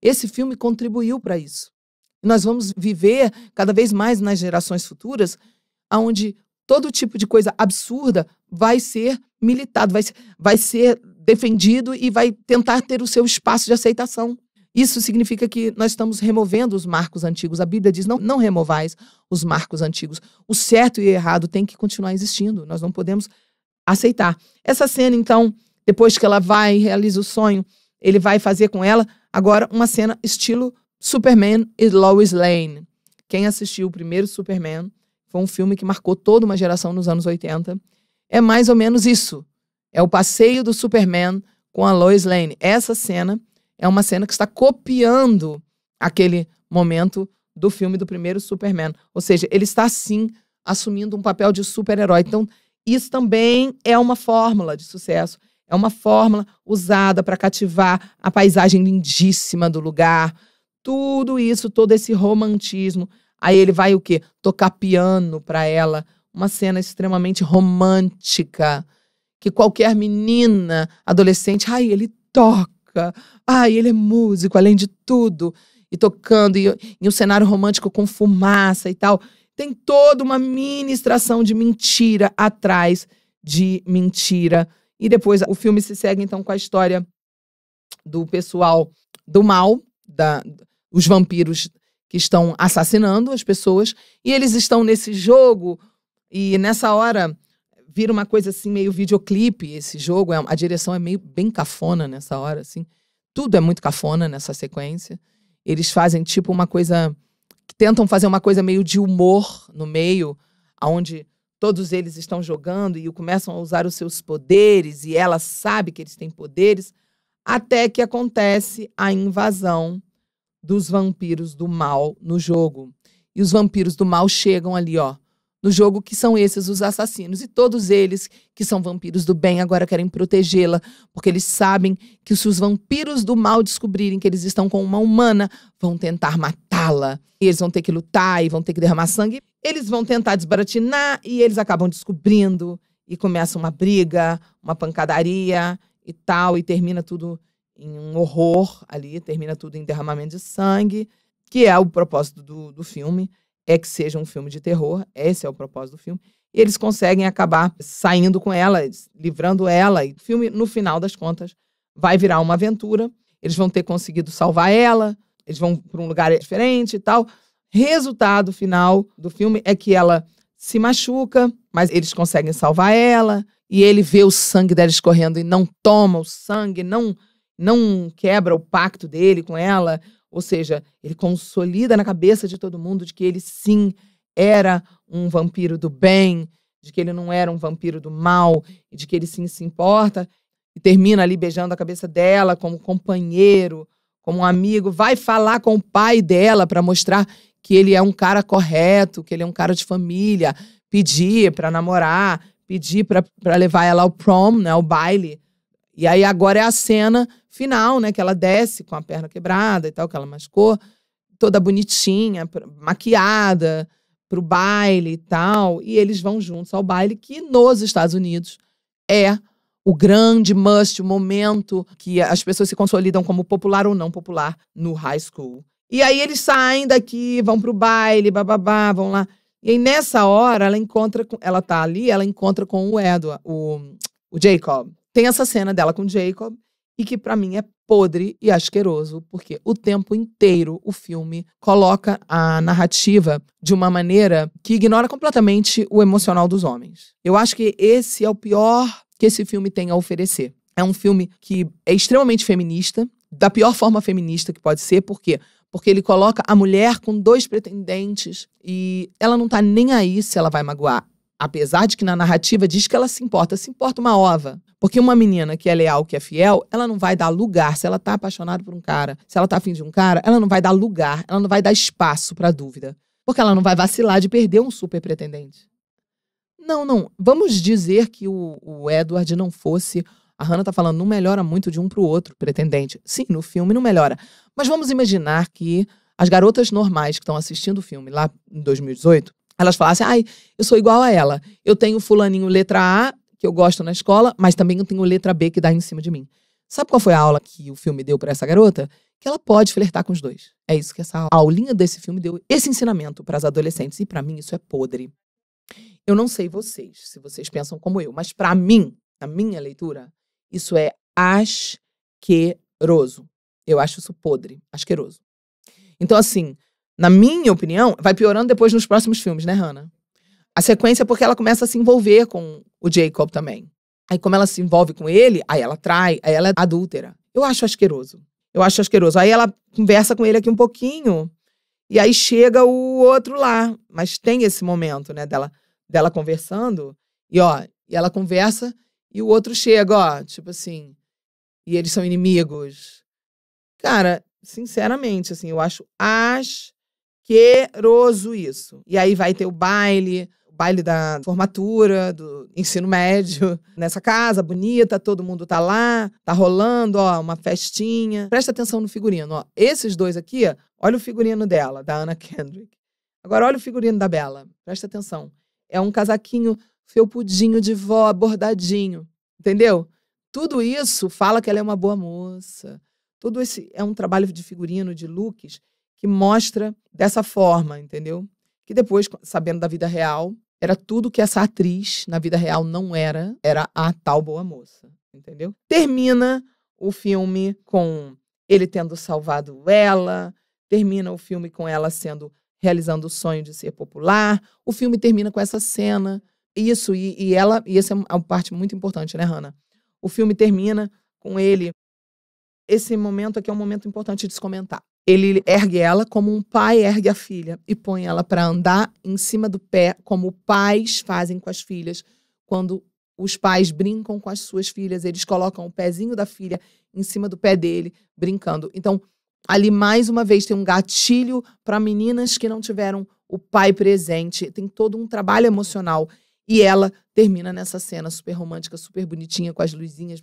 Esse filme contribuiu para isso. Nós vamos viver cada vez mais nas gerações futuras, onde todo tipo de coisa absurda vai ser militado, vai ser defendido e vai tentar ter o seu espaço de aceitação. Isso significa que nós estamos removendo os marcos antigos. A Bíblia diz, não removais os marcos antigos. O certo e o errado tem que continuar existindo. Nós não podemos aceitar. Essa cena, então, depois que ela vai e realiza o sonho, ele vai fazer com ela agora uma cena estilo Superman e Lois Lane. Quem assistiu o primeiro Superman, foi um filme que marcou toda uma geração nos anos 80. É mais ou menos isso. É o passeio do Superman com a Lois Lane. Essa cena é uma cena que está copiando aquele momento do filme do primeiro Superman. Ou seja, ele está, sim, assumindo um papel de super-herói. Então, isso também é uma fórmula de sucesso. É uma fórmula usada para cativar a paisagem lindíssima do lugar. Tudo isso, todo esse romantismo. Aí ele vai o quê? Tocar piano para ela. Uma cena extremamente romântica. Que qualquer menina, adolescente, ele toca. Ele é músico, além de tudo. E tocando, e um cenário romântico com fumaça e tal. Tem toda uma ministração de mentira atrás de mentira. E depois o filme se segue, então, com a história do pessoal do mal, os vampiros que estão assassinando as pessoas, e eles estão nesse jogo, e nessa hora vira uma coisa assim, meio videoclipe, esse jogo, a direção é meio bem cafona nessa hora, assim, tudo é muito cafona nessa sequência. Eles fazem tipo uma coisa, tentam fazer uma coisa meio de humor no meio, onde todos eles estão jogando e começam a usar os seus poderes, e ela sabe que eles têm poderes, até que acontece a invasão dos vampiros do mal no jogo. E os vampiros do mal chegam ali, no jogo, que são esses os assassinos. E todos eles, que são vampiros do bem, agora querem protegê-la, porque eles sabem que se os vampiros do mal descobrirem que eles estão com uma humana, vão tentar matá-la. E eles vão ter que lutar e vão ter que derramar sangue. Eles vão tentar desbaratinar e eles acabam descobrindo. E começa uma briga, uma pancadaria e tal. E termina tudo em um horror ali, termina tudo em derramamento de sangue, que é o propósito do filme, é que seja um filme de terror, esse é o propósito do filme, e eles conseguem acabar saindo com ela, livrando ela, e o filme, no final das contas, vai virar uma aventura, eles vão ter conseguido salvar ela, eles vão para um lugar diferente e tal. Resultado final do filme é que ela se machuca, mas eles conseguem salvar ela, e ele vê o sangue dela escorrendo e não toma o sangue, não quebra o pacto dele com ela, ou seja, ele consolida na cabeça de todo mundo de que ele sim era um vampiro do bem, de que ele não era um vampiro do mal, e de que ele sim se importa, e termina ali beijando a cabeça dela como companheiro, como um amigo, vai falar com o pai dela para mostrar que ele é um cara correto, que ele é um cara de família, pedir para namorar, pedir para levar ela ao prom, né, ao baile. E aí agora é a cena final, né, que ela desce com a perna quebrada e tal, que ela machucou, toda bonitinha, maquiada, pro baile e tal. E eles vão juntos ao baile, que nos Estados Unidos é o grande must, o momento que as pessoas se consolidam como popular ou não popular no high school. E aí eles saem daqui, vão pro baile, bababá, vão lá. E aí nessa hora ela tá ali, ela encontra com o Edward, o Jacob. Tem essa cena dela com o Jacob, e que pra mim é podre e asqueroso, porque o tempo inteiro o filme coloca a narrativa de uma maneira que ignora completamente o emocional dos homens. Eu acho que esse é o pior que esse filme tem a oferecer. É um filme que é extremamente feminista, da pior forma feminista que pode ser. Por quê? Porque ele coloca a mulher com 2 pretendentes e ela não tá nem aí se ela vai magoar. Apesar de que na narrativa diz que ela se importa uma ova. Porque uma menina que é leal, que é fiel, ela não vai dar lugar. Se ela tá apaixonada por um cara, se ela tá afim de um cara, ela não vai dar lugar, ela não vai dar espaço pra dúvida. Porque ela não vai vacilar de perder um super pretendente. Não. Vamos dizer que o Edward não fosse... A Hannah tá falando, não melhora muito de um pro outro pretendente. Sim, no filme não melhora. Mas vamos imaginar que as garotas normais que estão assistindo o filme lá em 2018, elas falassem, eu sou igual a ela. Eu tenho fulaninho letra A, que eu gosto na escola, mas também eu tenho letra B que dá em cima de mim. Sabe qual foi a aula que o filme deu pra essa garota? Que ela pode flertar com os 2. É isso que essa aulinha desse filme deu, esse ensinamento para as adolescentes. E pra mim isso é podre. Eu não sei vocês, se vocês pensam como eu, mas pra mim, na minha leitura, isso é asqueroso. Eu acho isso podre, asqueroso. Então, assim, na minha opinião, vai piorando depois nos próximos filmes, né, Hannah? A sequência é porque ela começa a se envolver com o Jacob também. Aí, como ela se envolve com ele, aí ela trai, aí ela é adúltera. Eu acho asqueroso. Aí ela conversa com ele aqui um pouquinho, e aí chega o outro lá. Mas tem esse momento, né, dela conversando, e ela conversa, e o outro chega, tipo assim, e eles são inimigos. Cara, sinceramente, assim, eu acho asqueroso isso. E aí vai ter o baile da formatura, do ensino médio, nessa casa bonita, todo mundo tá lá, tá rolando, uma festinha. Presta atenção no figurino, Esses 2 aqui, olha o figurino dela, da Anna Kendrick. Agora olha o figurino da Bella, presta atenção. É um casaquinho felpudinho de vó, bordadinho, entendeu? Tudo isso fala que ela é uma boa moça. Tudo esse é um trabalho de figurino, de looks, que mostra dessa forma, entendeu? Que depois, sabendo da vida real, era tudo que essa atriz, na vida real, não era a tal boa moça, entendeu? Termina o filme com ele tendo salvado ela, termina o filme com ela realizando o sonho de ser popular, o filme termina com essa cena, isso, e essa é uma parte muito importante, né, Hannah? O filme termina com ele. Esse momento aqui é um momento importante de se comentar. Ele ergue ela como um pai ergue a filha e põe ela para andar em cima do pé, como pais fazem com as filhas. Quando os pais brincam com as suas filhas, eles colocam o pezinho da filha em cima do pé dele, brincando. Então, ali mais uma vez tem um gatilho para meninas que não tiveram o pai presente. Tem todo um trabalho emocional. E ela termina nessa cena super romântica, super bonitinha, com as luzinhas,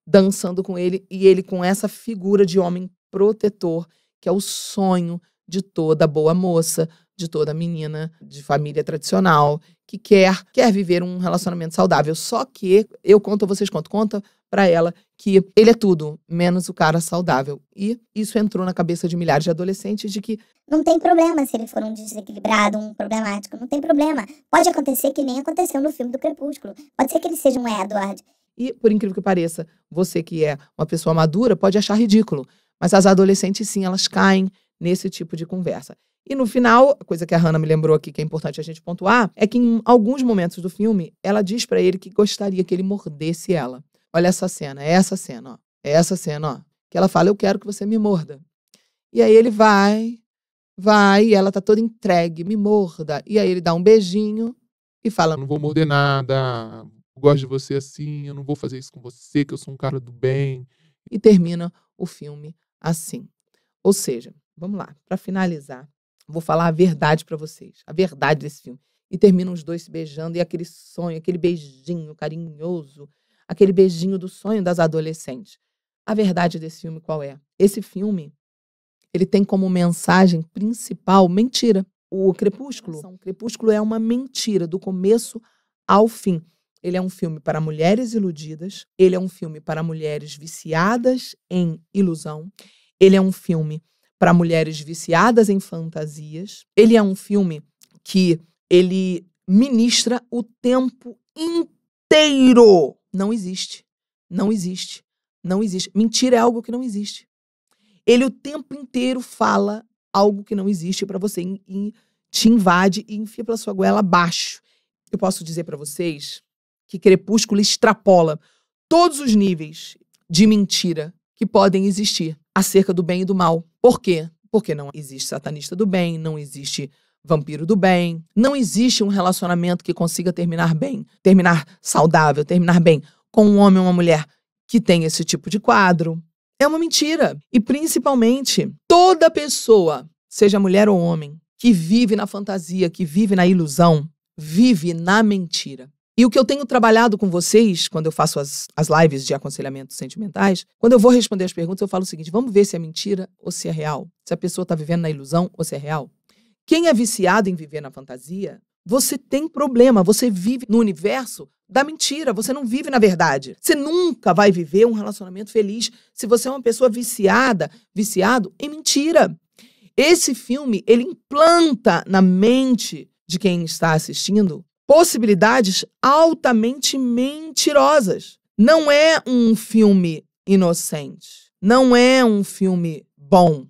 dançando com ele, e ele com essa figura de homem protetor, que é o sonho de toda boa moça, de toda menina de família tradicional, que quer viver um relacionamento saudável. Só que, eu conto, vocês conta pra ela que ele é tudo, menos o cara saudável. E isso entrou na cabeça de milhares de adolescentes de que não tem problema se ele for um desequilibrado, um problemático, não tem problema. Pode acontecer que nem aconteceu no filme do Crepúsculo. Pode ser que ele seja um Edward. E, por incrível que pareça, você que é uma pessoa madura pode achar ridículo. Mas as adolescentes, sim, elas caem nesse tipo de conversa. E no final, a coisa que a Hannah me lembrou aqui, que é importante a gente pontuar, é que em alguns momentos do filme, ela diz pra ele que gostaria que ele mordesse ela. Olha essa cena, é essa cena, que ela fala, eu quero que você me morda. E aí ele vai, e ela tá toda entregue, me morda. E aí ele dá um beijinho e fala, não vou morder nada, eu gosto de você assim, eu não vou fazer isso com você, que eu sou um cara do bem. E termina o filme assim. Ou seja, vamos lá, pra finalizar, vou falar a verdade pra vocês, a verdade desse filme. E terminam os 2 se beijando, e aquele sonho, aquele beijinho carinhoso, aquele beijinho do sonho das adolescentes. A verdade desse filme qual é? Esse filme, ele tem como mensagem principal mentira. O Crepúsculo é uma mentira, do começo ao fim. Ele é um filme para mulheres iludidas, ele é um filme para mulheres viciadas em ilusão, ele é um filme para mulheres viciadas em fantasias, ele é um filme que ele ministra o tempo inteiro. Não existe não existe. Mentira é algo que não existe. Ele o tempo inteiro fala algo que não existe pra você e te invade e enfia pela sua goela abaixo. Eu posso dizer pra vocês que Crepúsculo extrapola todos os níveis de mentira que podem existir acerca do bem e do mal. Por quê? Porque não existe satanista do bem, não existe vampiro do bem, não existe um relacionamento que consiga terminar bem, terminar saudável, terminar bem com um homem ou uma mulher que tem esse tipo de quadro. É uma mentira. E principalmente, toda pessoa, seja mulher ou homem, que vive na fantasia, que vive na ilusão, vive na mentira. E o que eu tenho trabalhado com vocês, quando eu faço as lives de aconselhamentos sentimentais, quando eu vou responder as perguntas, eu falo o seguinte: vamos ver se é mentira ou se é real. Se a pessoa está vivendo na ilusão ou se é real. Quem é viciado em viver na fantasia, você tem problema. Você vive no universo da mentira. Você não vive na verdade. Você nunca vai viver um relacionamento feliz se você é uma pessoa viciado em mentira. Esse filme, ele implanta na mente de quem está assistindo possibilidades altamente mentirosas. Não é um filme inocente. Não é um filme bom.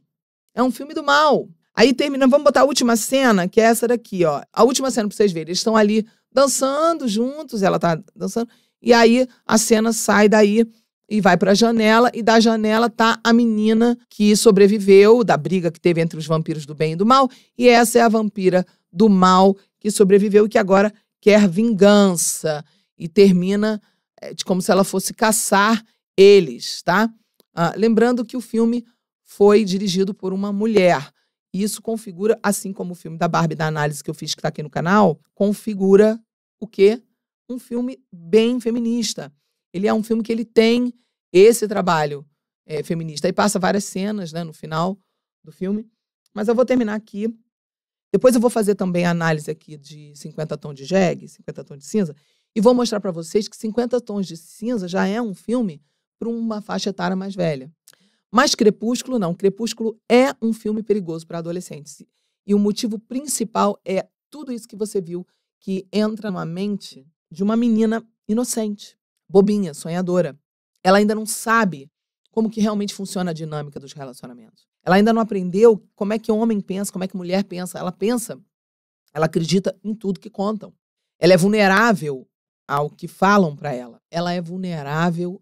É um filme do mal. Aí termina, vamos botar a última cena, que é essa daqui, ó. A última cena pra vocês verem. Eles estão ali dançando juntos, ela tá dançando. E aí a cena sai daí e vai pra janela. E da janela tá a menina que sobreviveu da briga que teve entre os vampiros do bem e do mal. E essa é a vampira do mal que sobreviveu e que agora quer vingança e termina como se ela fosse caçar eles, tá? Lembrando que o filme foi dirigido por uma mulher. E isso configura, assim como o filme da Barbie, da análise que eu fiz, que tá aqui no canal, configura o quê? Um filme bem feminista. Ele é um filme que ele tem esse trabalho feminista. Aí passa várias cenas, né, no final do filme. Mas eu vou terminar aqui. Depois eu vou fazer também a análise aqui de 50 tons de jegue, 50 tons de cinza, e vou mostrar para vocês que 50 tons de cinza já é um filme para uma faixa etária mais velha. Mas Crepúsculo não. Crepúsculo é um filme perigoso para adolescentes. E o motivo principal é tudo isso que você viu que entra na mente de uma menina inocente, bobinha, sonhadora. Ela ainda não sabe como que realmente funciona a dinâmica dos relacionamentos. Ela ainda não aprendeu como é que homem pensa, como é que mulher pensa. Ela pensa, ela acredita em tudo que contam. Ela é vulnerável ao que falam para ela. Ela é vulnerável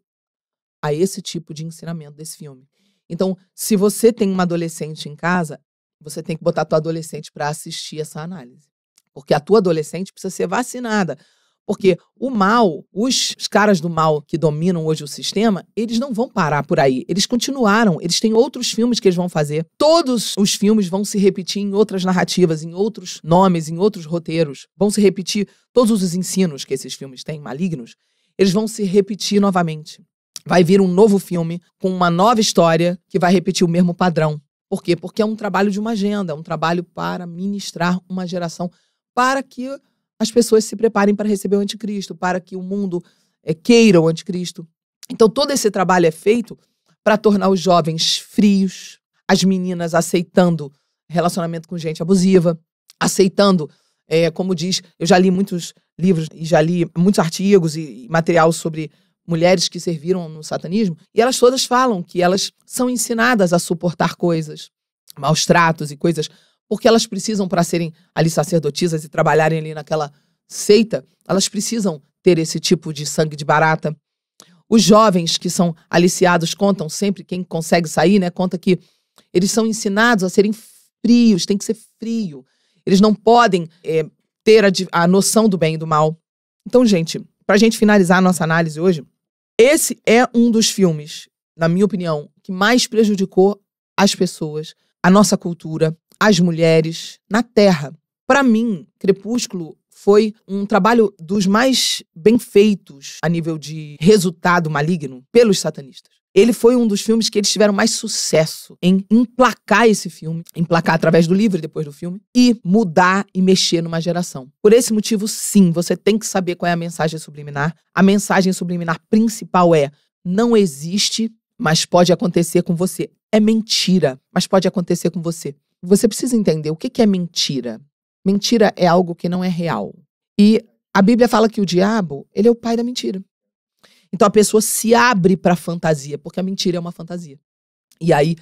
a esse tipo de ensinamento desse filme. Então, se você tem uma adolescente em casa, você tem que botar a tua adolescente para assistir essa análise. Porque a tua adolescente precisa ser vacinada. Porque o mal, os caras do mal que dominam hoje o sistema, eles não vão parar por aí. Eles continuaram, eles têm outros filmes que eles vão fazer. Todos os filmes vão se repetir em outras narrativas, em outros nomes, em outros roteiros. Vão se repetir todos os ensinos que esses filmes têm, malignos. Eles vão se repetir novamente. Vai vir um novo filme com uma nova história que vai repetir o mesmo padrão. Por quê? Porque é um trabalho de uma agenda, é um trabalho para ministrar uma geração, para que as pessoas se preparem para receber o anticristo, para que o mundo queira o anticristo. Então todo esse trabalho é feito para tornar os jovens frios, as meninas aceitando relacionamento com gente abusiva, aceitando, como diz, eu já li muitos livros e já li muitos artigos e material sobre mulheres que serviram no satanismo, e elas todas falam que elas são ensinadas a suportar coisas, maus tratos e coisas, porque elas precisam, para serem ali sacerdotisas e trabalharem ali naquela seita, elas precisam ter esse tipo de sangue de barata. Os jovens que são aliciados contam sempre, quem consegue sair, né, conta que eles são ensinados a serem frios, tem que ser frio. Eles não podem ter a noção do bem e do mal. Então, gente, pra gente finalizar a nossa análise hoje, esse é um dos filmes, na minha opinião, que mais prejudicou as pessoas, a nossa cultura, as mulheres na Terra. Para mim, Crepúsculo foi um trabalho dos mais bem feitos a nível de resultado maligno pelos satanistas. Ele foi um dos filmes que eles tiveram mais sucesso em emplacar esse filme, emplacar através do livro e depois do filme, e mudar e mexer numa geração. Por esse motivo, sim, você tem que saber qual é a mensagem subliminar. A mensagem subliminar principal é: não existe, mas pode acontecer com você. É mentira, mas pode acontecer com você. Você precisa entender o que é mentira. Mentira é algo que não é real. E a Bíblia fala que o diabo, ele é o pai da mentira. Então a pessoa se abre para a fantasia, porque a mentira é uma fantasia. E aí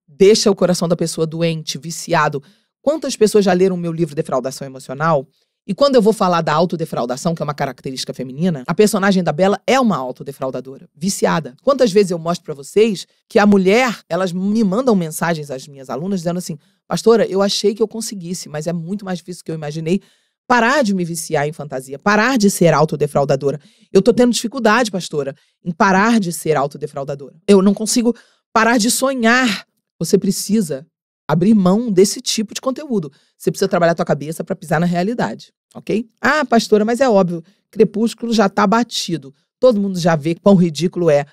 deixa o coração da pessoa doente, viciado. Quantas pessoas já leram o meu livro Defraudação Emocional? E quando eu vou falar da autodefraudação, que é uma característica feminina, a personagem da Bela é uma autodefraudadora, viciada. Quantas vezes eu mostro pra vocês que a mulher, elas me mandam mensagens, as minhas alunas, dizendo assim: pastora, eu achei que eu conseguisse, mas é muito mais difícil do que eu imaginei parar de me viciar em fantasia, parar de ser autodefraudadora. Eu tô tendo dificuldade, pastora, em parar de ser autodefraudadora. Eu não consigo parar de sonhar. Você precisa abrir mão desse tipo de conteúdo. Você precisa trabalhar a tua cabeça para pisar na realidade, ok? Ah, pastora, mas é óbvio, Crepúsculo já tá batido. Todo mundo já vê quão ridículo é.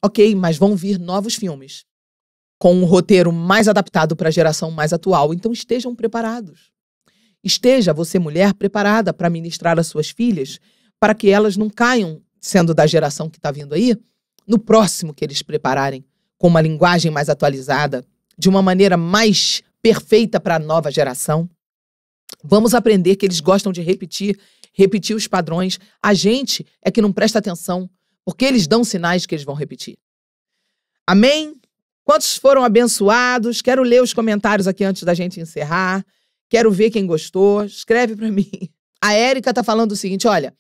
Ok, mas vão vir novos filmes com um roteiro mais adaptado para a geração mais atual. Então estejam preparados. Esteja, você mulher, preparada para ministrar às suas filhas, para que elas não caiam, sendo da geração que está vindo aí, no próximo que eles prepararem, com uma linguagem mais atualizada, de uma maneira mais perfeita para a nova geração. Vamos aprender que eles gostam de repetir os padrões. A gente é que não presta atenção, porque eles dão sinais que eles vão repetir. Amém? Quantos foram abençoados? Quero ler os comentários aqui antes da gente encerrar. Quero ver quem gostou. Escreve para mim. A Érica tá falando o seguinte, olha,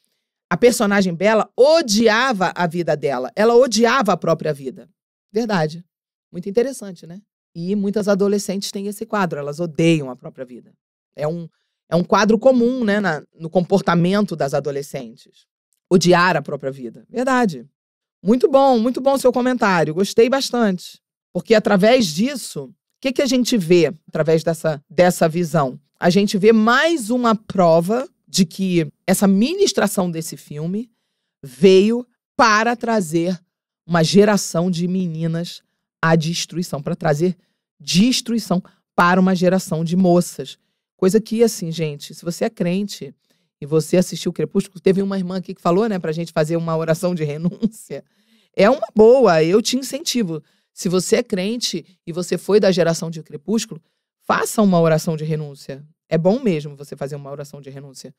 a personagem Bela odiava a vida dela. Ela odiava a própria vida. Verdade. Muito interessante, né? E muitas adolescentes têm esse quadro, elas odeiam a própria vida. É um quadro comum, né, no comportamento das adolescentes. Odiar a própria vida. Verdade. Muito bom o seu comentário. Gostei bastante. Porque através disso, o que a gente vê através dessa visão? A gente vê mais uma prova de que essa ministração desse filme veio para trazer uma geração de meninas à destruição, para trazer destruição para uma geração de moças. Coisa que, assim, gente, se você é crente e você assistiu o Crepúsculo, teve uma irmã aqui que falou, né, pra gente fazer uma oração de renúncia. É uma boa, eu te incentivo. Se você é crente e você foi da geração de Crepúsculo, faça uma oração de renúncia. É bom mesmo você fazer uma oração de renúncia.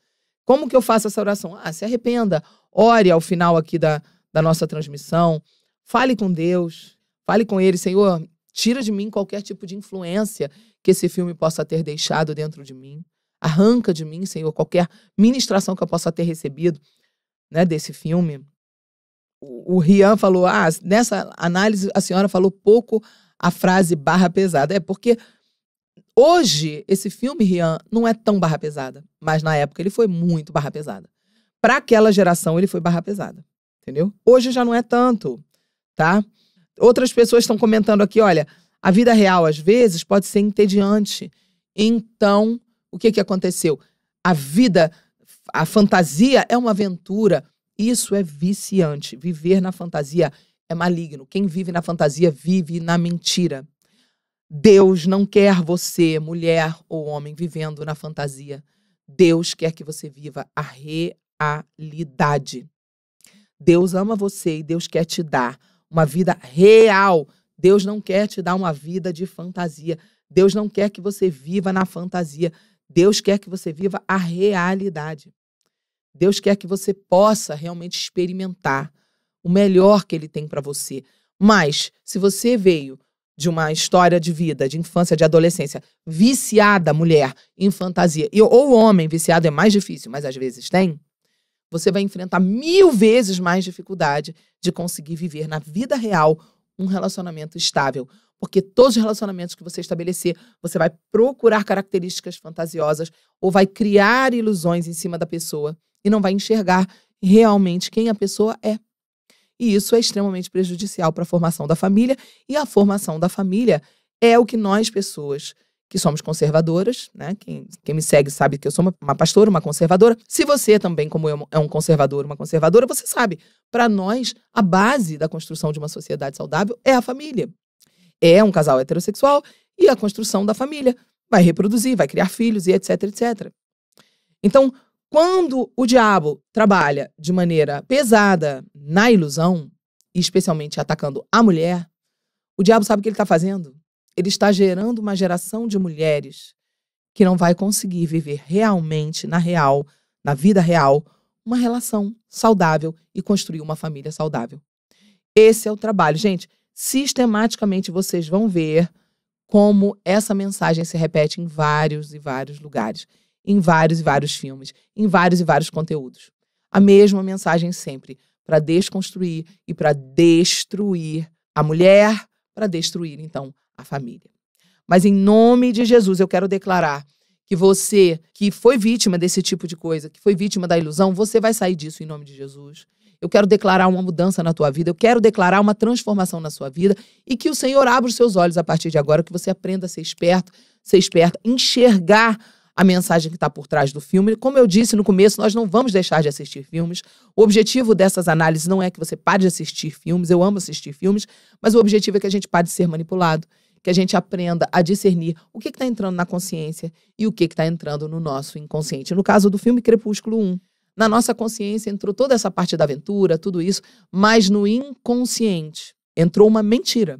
Como que eu faço essa oração? Se arrependa, ore ao final aqui da nossa transmissão, fale com Deus, fale com Ele, Senhor, tira de mim qualquer tipo de influência que esse filme possa ter deixado dentro de mim. Arranca de mim, Senhor, qualquer ministração que eu possa ter recebido, né, desse filme. O Rian falou, nessa análise a senhora falou pouco a frase barra pesada. É porque hoje esse filme, Rian, não é tão barra pesada. Mas na época ele foi muito barra pesada. Para aquela geração ele foi barra pesada. Entendeu? Hoje já não é tanto, tá? Outras pessoas estão comentando aqui, olha, a vida real, às vezes, pode ser entediante. Então, o que aconteceu? A fantasia é uma aventura. Isso é viciante. Viver na fantasia é maligno. Quem vive na fantasia vive na mentira. Deus não quer você, mulher ou homem, vivendo na fantasia. Deus quer que você viva a realidade. Deus ama você e Deus quer te dar uma vida real. Deus não quer te dar uma vida de fantasia. Deus não quer que você viva na fantasia. Deus quer que você viva a realidade. Deus quer que você possa realmente experimentar o melhor que Ele tem para você. Mas, se você veio de uma história de vida, de infância, de adolescência, viciada, mulher, em fantasia, ou homem viciado é mais difícil, mas às vezes tem, você vai enfrentar 1000 vezes mais dificuldade de conseguir viver na vida real um relacionamento estável. Porque todos os relacionamentos que você estabelecer, você vai procurar características fantasiosas ou vai criar ilusões em cima da pessoa e não vai enxergar realmente quem a pessoa é. E isso é extremamente prejudicial para a formação da família. E a formação da família é o que nós, pessoas que somos conservadoras, né? Quem me segue sabe que eu sou uma pastora, uma conservadora. Se você também, como eu, é um conservador, uma conservadora, você sabe, para nós, a base da construção de uma sociedade saudável é a família. É um casal heterossexual e a construção da família. Vai reproduzir, vai criar filhos e etc, etc. Então, quando o diabo trabalha de maneira pesada na ilusão, e especialmente atacando a mulher, o diabo sabe o que ele está fazendo? Ele está gerando uma geração de mulheres que não vai conseguir viver realmente, na vida real, uma relação saudável e construir uma família saudável. Esse é o trabalho. Gente, sistematicamente vocês vão ver como essa mensagem se repete em vários e vários lugares, em vários e vários filmes, em vários e vários conteúdos. A mesma mensagem sempre, para desconstruir e para destruir a mulher, para destruir, então, a família. Mas em nome de Jesus, eu quero declarar que você que foi vítima desse tipo de coisa, que foi vítima da ilusão, você vai sair disso em nome de Jesus. Eu quero declarar uma mudança na tua vida, eu quero declarar uma transformação na sua vida e que o Senhor abra os seus olhos a partir de agora, que você aprenda a ser esperto, ser esperta, enxergar a mensagem que está por trás do filme. Como eu disse no começo, nós não vamos deixar de assistir filmes. O objetivo dessas análises não é que você pare de assistir filmes, eu amo assistir filmes, mas o objetivo é que a gente pare de ser manipulado, que a gente aprenda a discernir o que está entrando na consciência e o que está entrando no nosso inconsciente. No caso do filme Crepúsculo 1, na nossa consciência entrou toda essa parte da aventura, tudo isso, mas no inconsciente entrou uma mentira.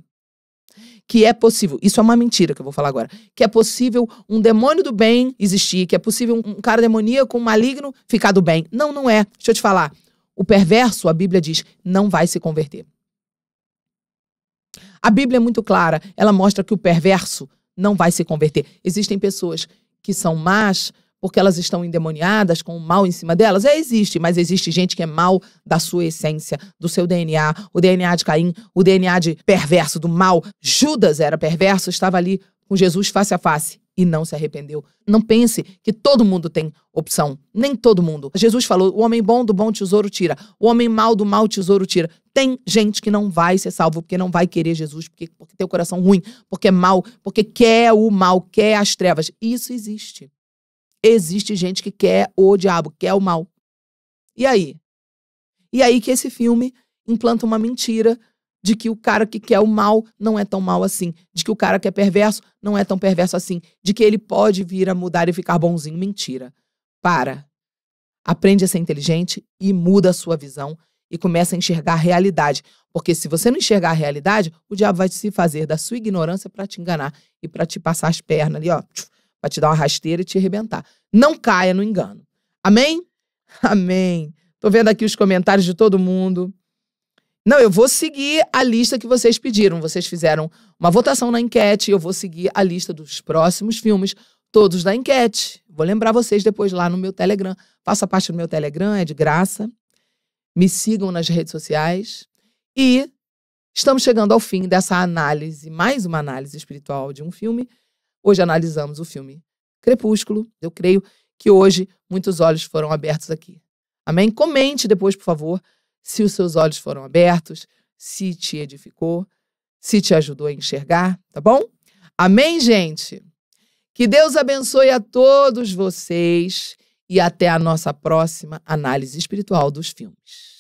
Que é possível, isso é uma mentira que eu vou falar agora, que é possível um demônio do bem existir, que é possível um cara demoníaco, um maligno ficar do bem. Não, não é. Deixa eu te falar. O perverso, a Bíblia diz, não vai se converter. A Bíblia é muito clara, ela mostra que o perverso não vai se converter. Existem pessoas que são más porque elas estão endemoniadas com o mal em cima delas. Existe, mas existe gente que é mal da sua essência, do seu DNA, o DNA de Caim, o DNA de perverso, do mal. Judas era perverso, estava ali com Jesus face a face e não se arrependeu. Não pense que todo mundo tem opção. Nem todo mundo. Jesus falou, o homem bom do bom tesouro tira. O homem mau do mau tesouro tira. Tem gente que não vai ser salvo porque não vai querer Jesus, porque tem o coração ruim, porque é mau, porque quer o mal, quer as trevas. Isso existe. Existe gente que quer o diabo, quer o mal. E aí? E aí que esse filme implanta uma mentira de que o cara que quer o mal não é tão mal assim. De que o cara que é perverso não é tão perverso assim. De que ele pode vir a mudar e ficar bonzinho. Mentira. Para. Aprende a ser inteligente e muda a sua visão e começa a enxergar a realidade. Porque se você não enxergar a realidade, o diabo vai se fazer da sua ignorância para te enganar e para te passar as pernas ali, ó, para te dar uma rasteira e te arrebentar. Não caia no engano. Amém? Amém. Tô vendo aqui os comentários de todo mundo. Não, eu vou seguir a lista que vocês pediram. Vocês fizeram uma votação na enquete. Eu vou seguir a lista dos próximos filmes, todos da enquete. Vou lembrar vocês depois lá no meu Telegram. Faça parte do meu Telegram, é de graça. Me sigam nas redes sociais. E estamos chegando ao fim dessa análise, mais uma análise espiritual de um filme. Hoje analisamos o filme Crepúsculo. Eu creio que hoje muitos olhos foram abertos aqui. Amém? Comente depois, por favor, se os seus olhos foram abertos, se te edificou, se te ajudou a enxergar, tá bom? Amém, gente? Que Deus abençoe a todos vocês e até a nossa próxima análise espiritual dos filmes.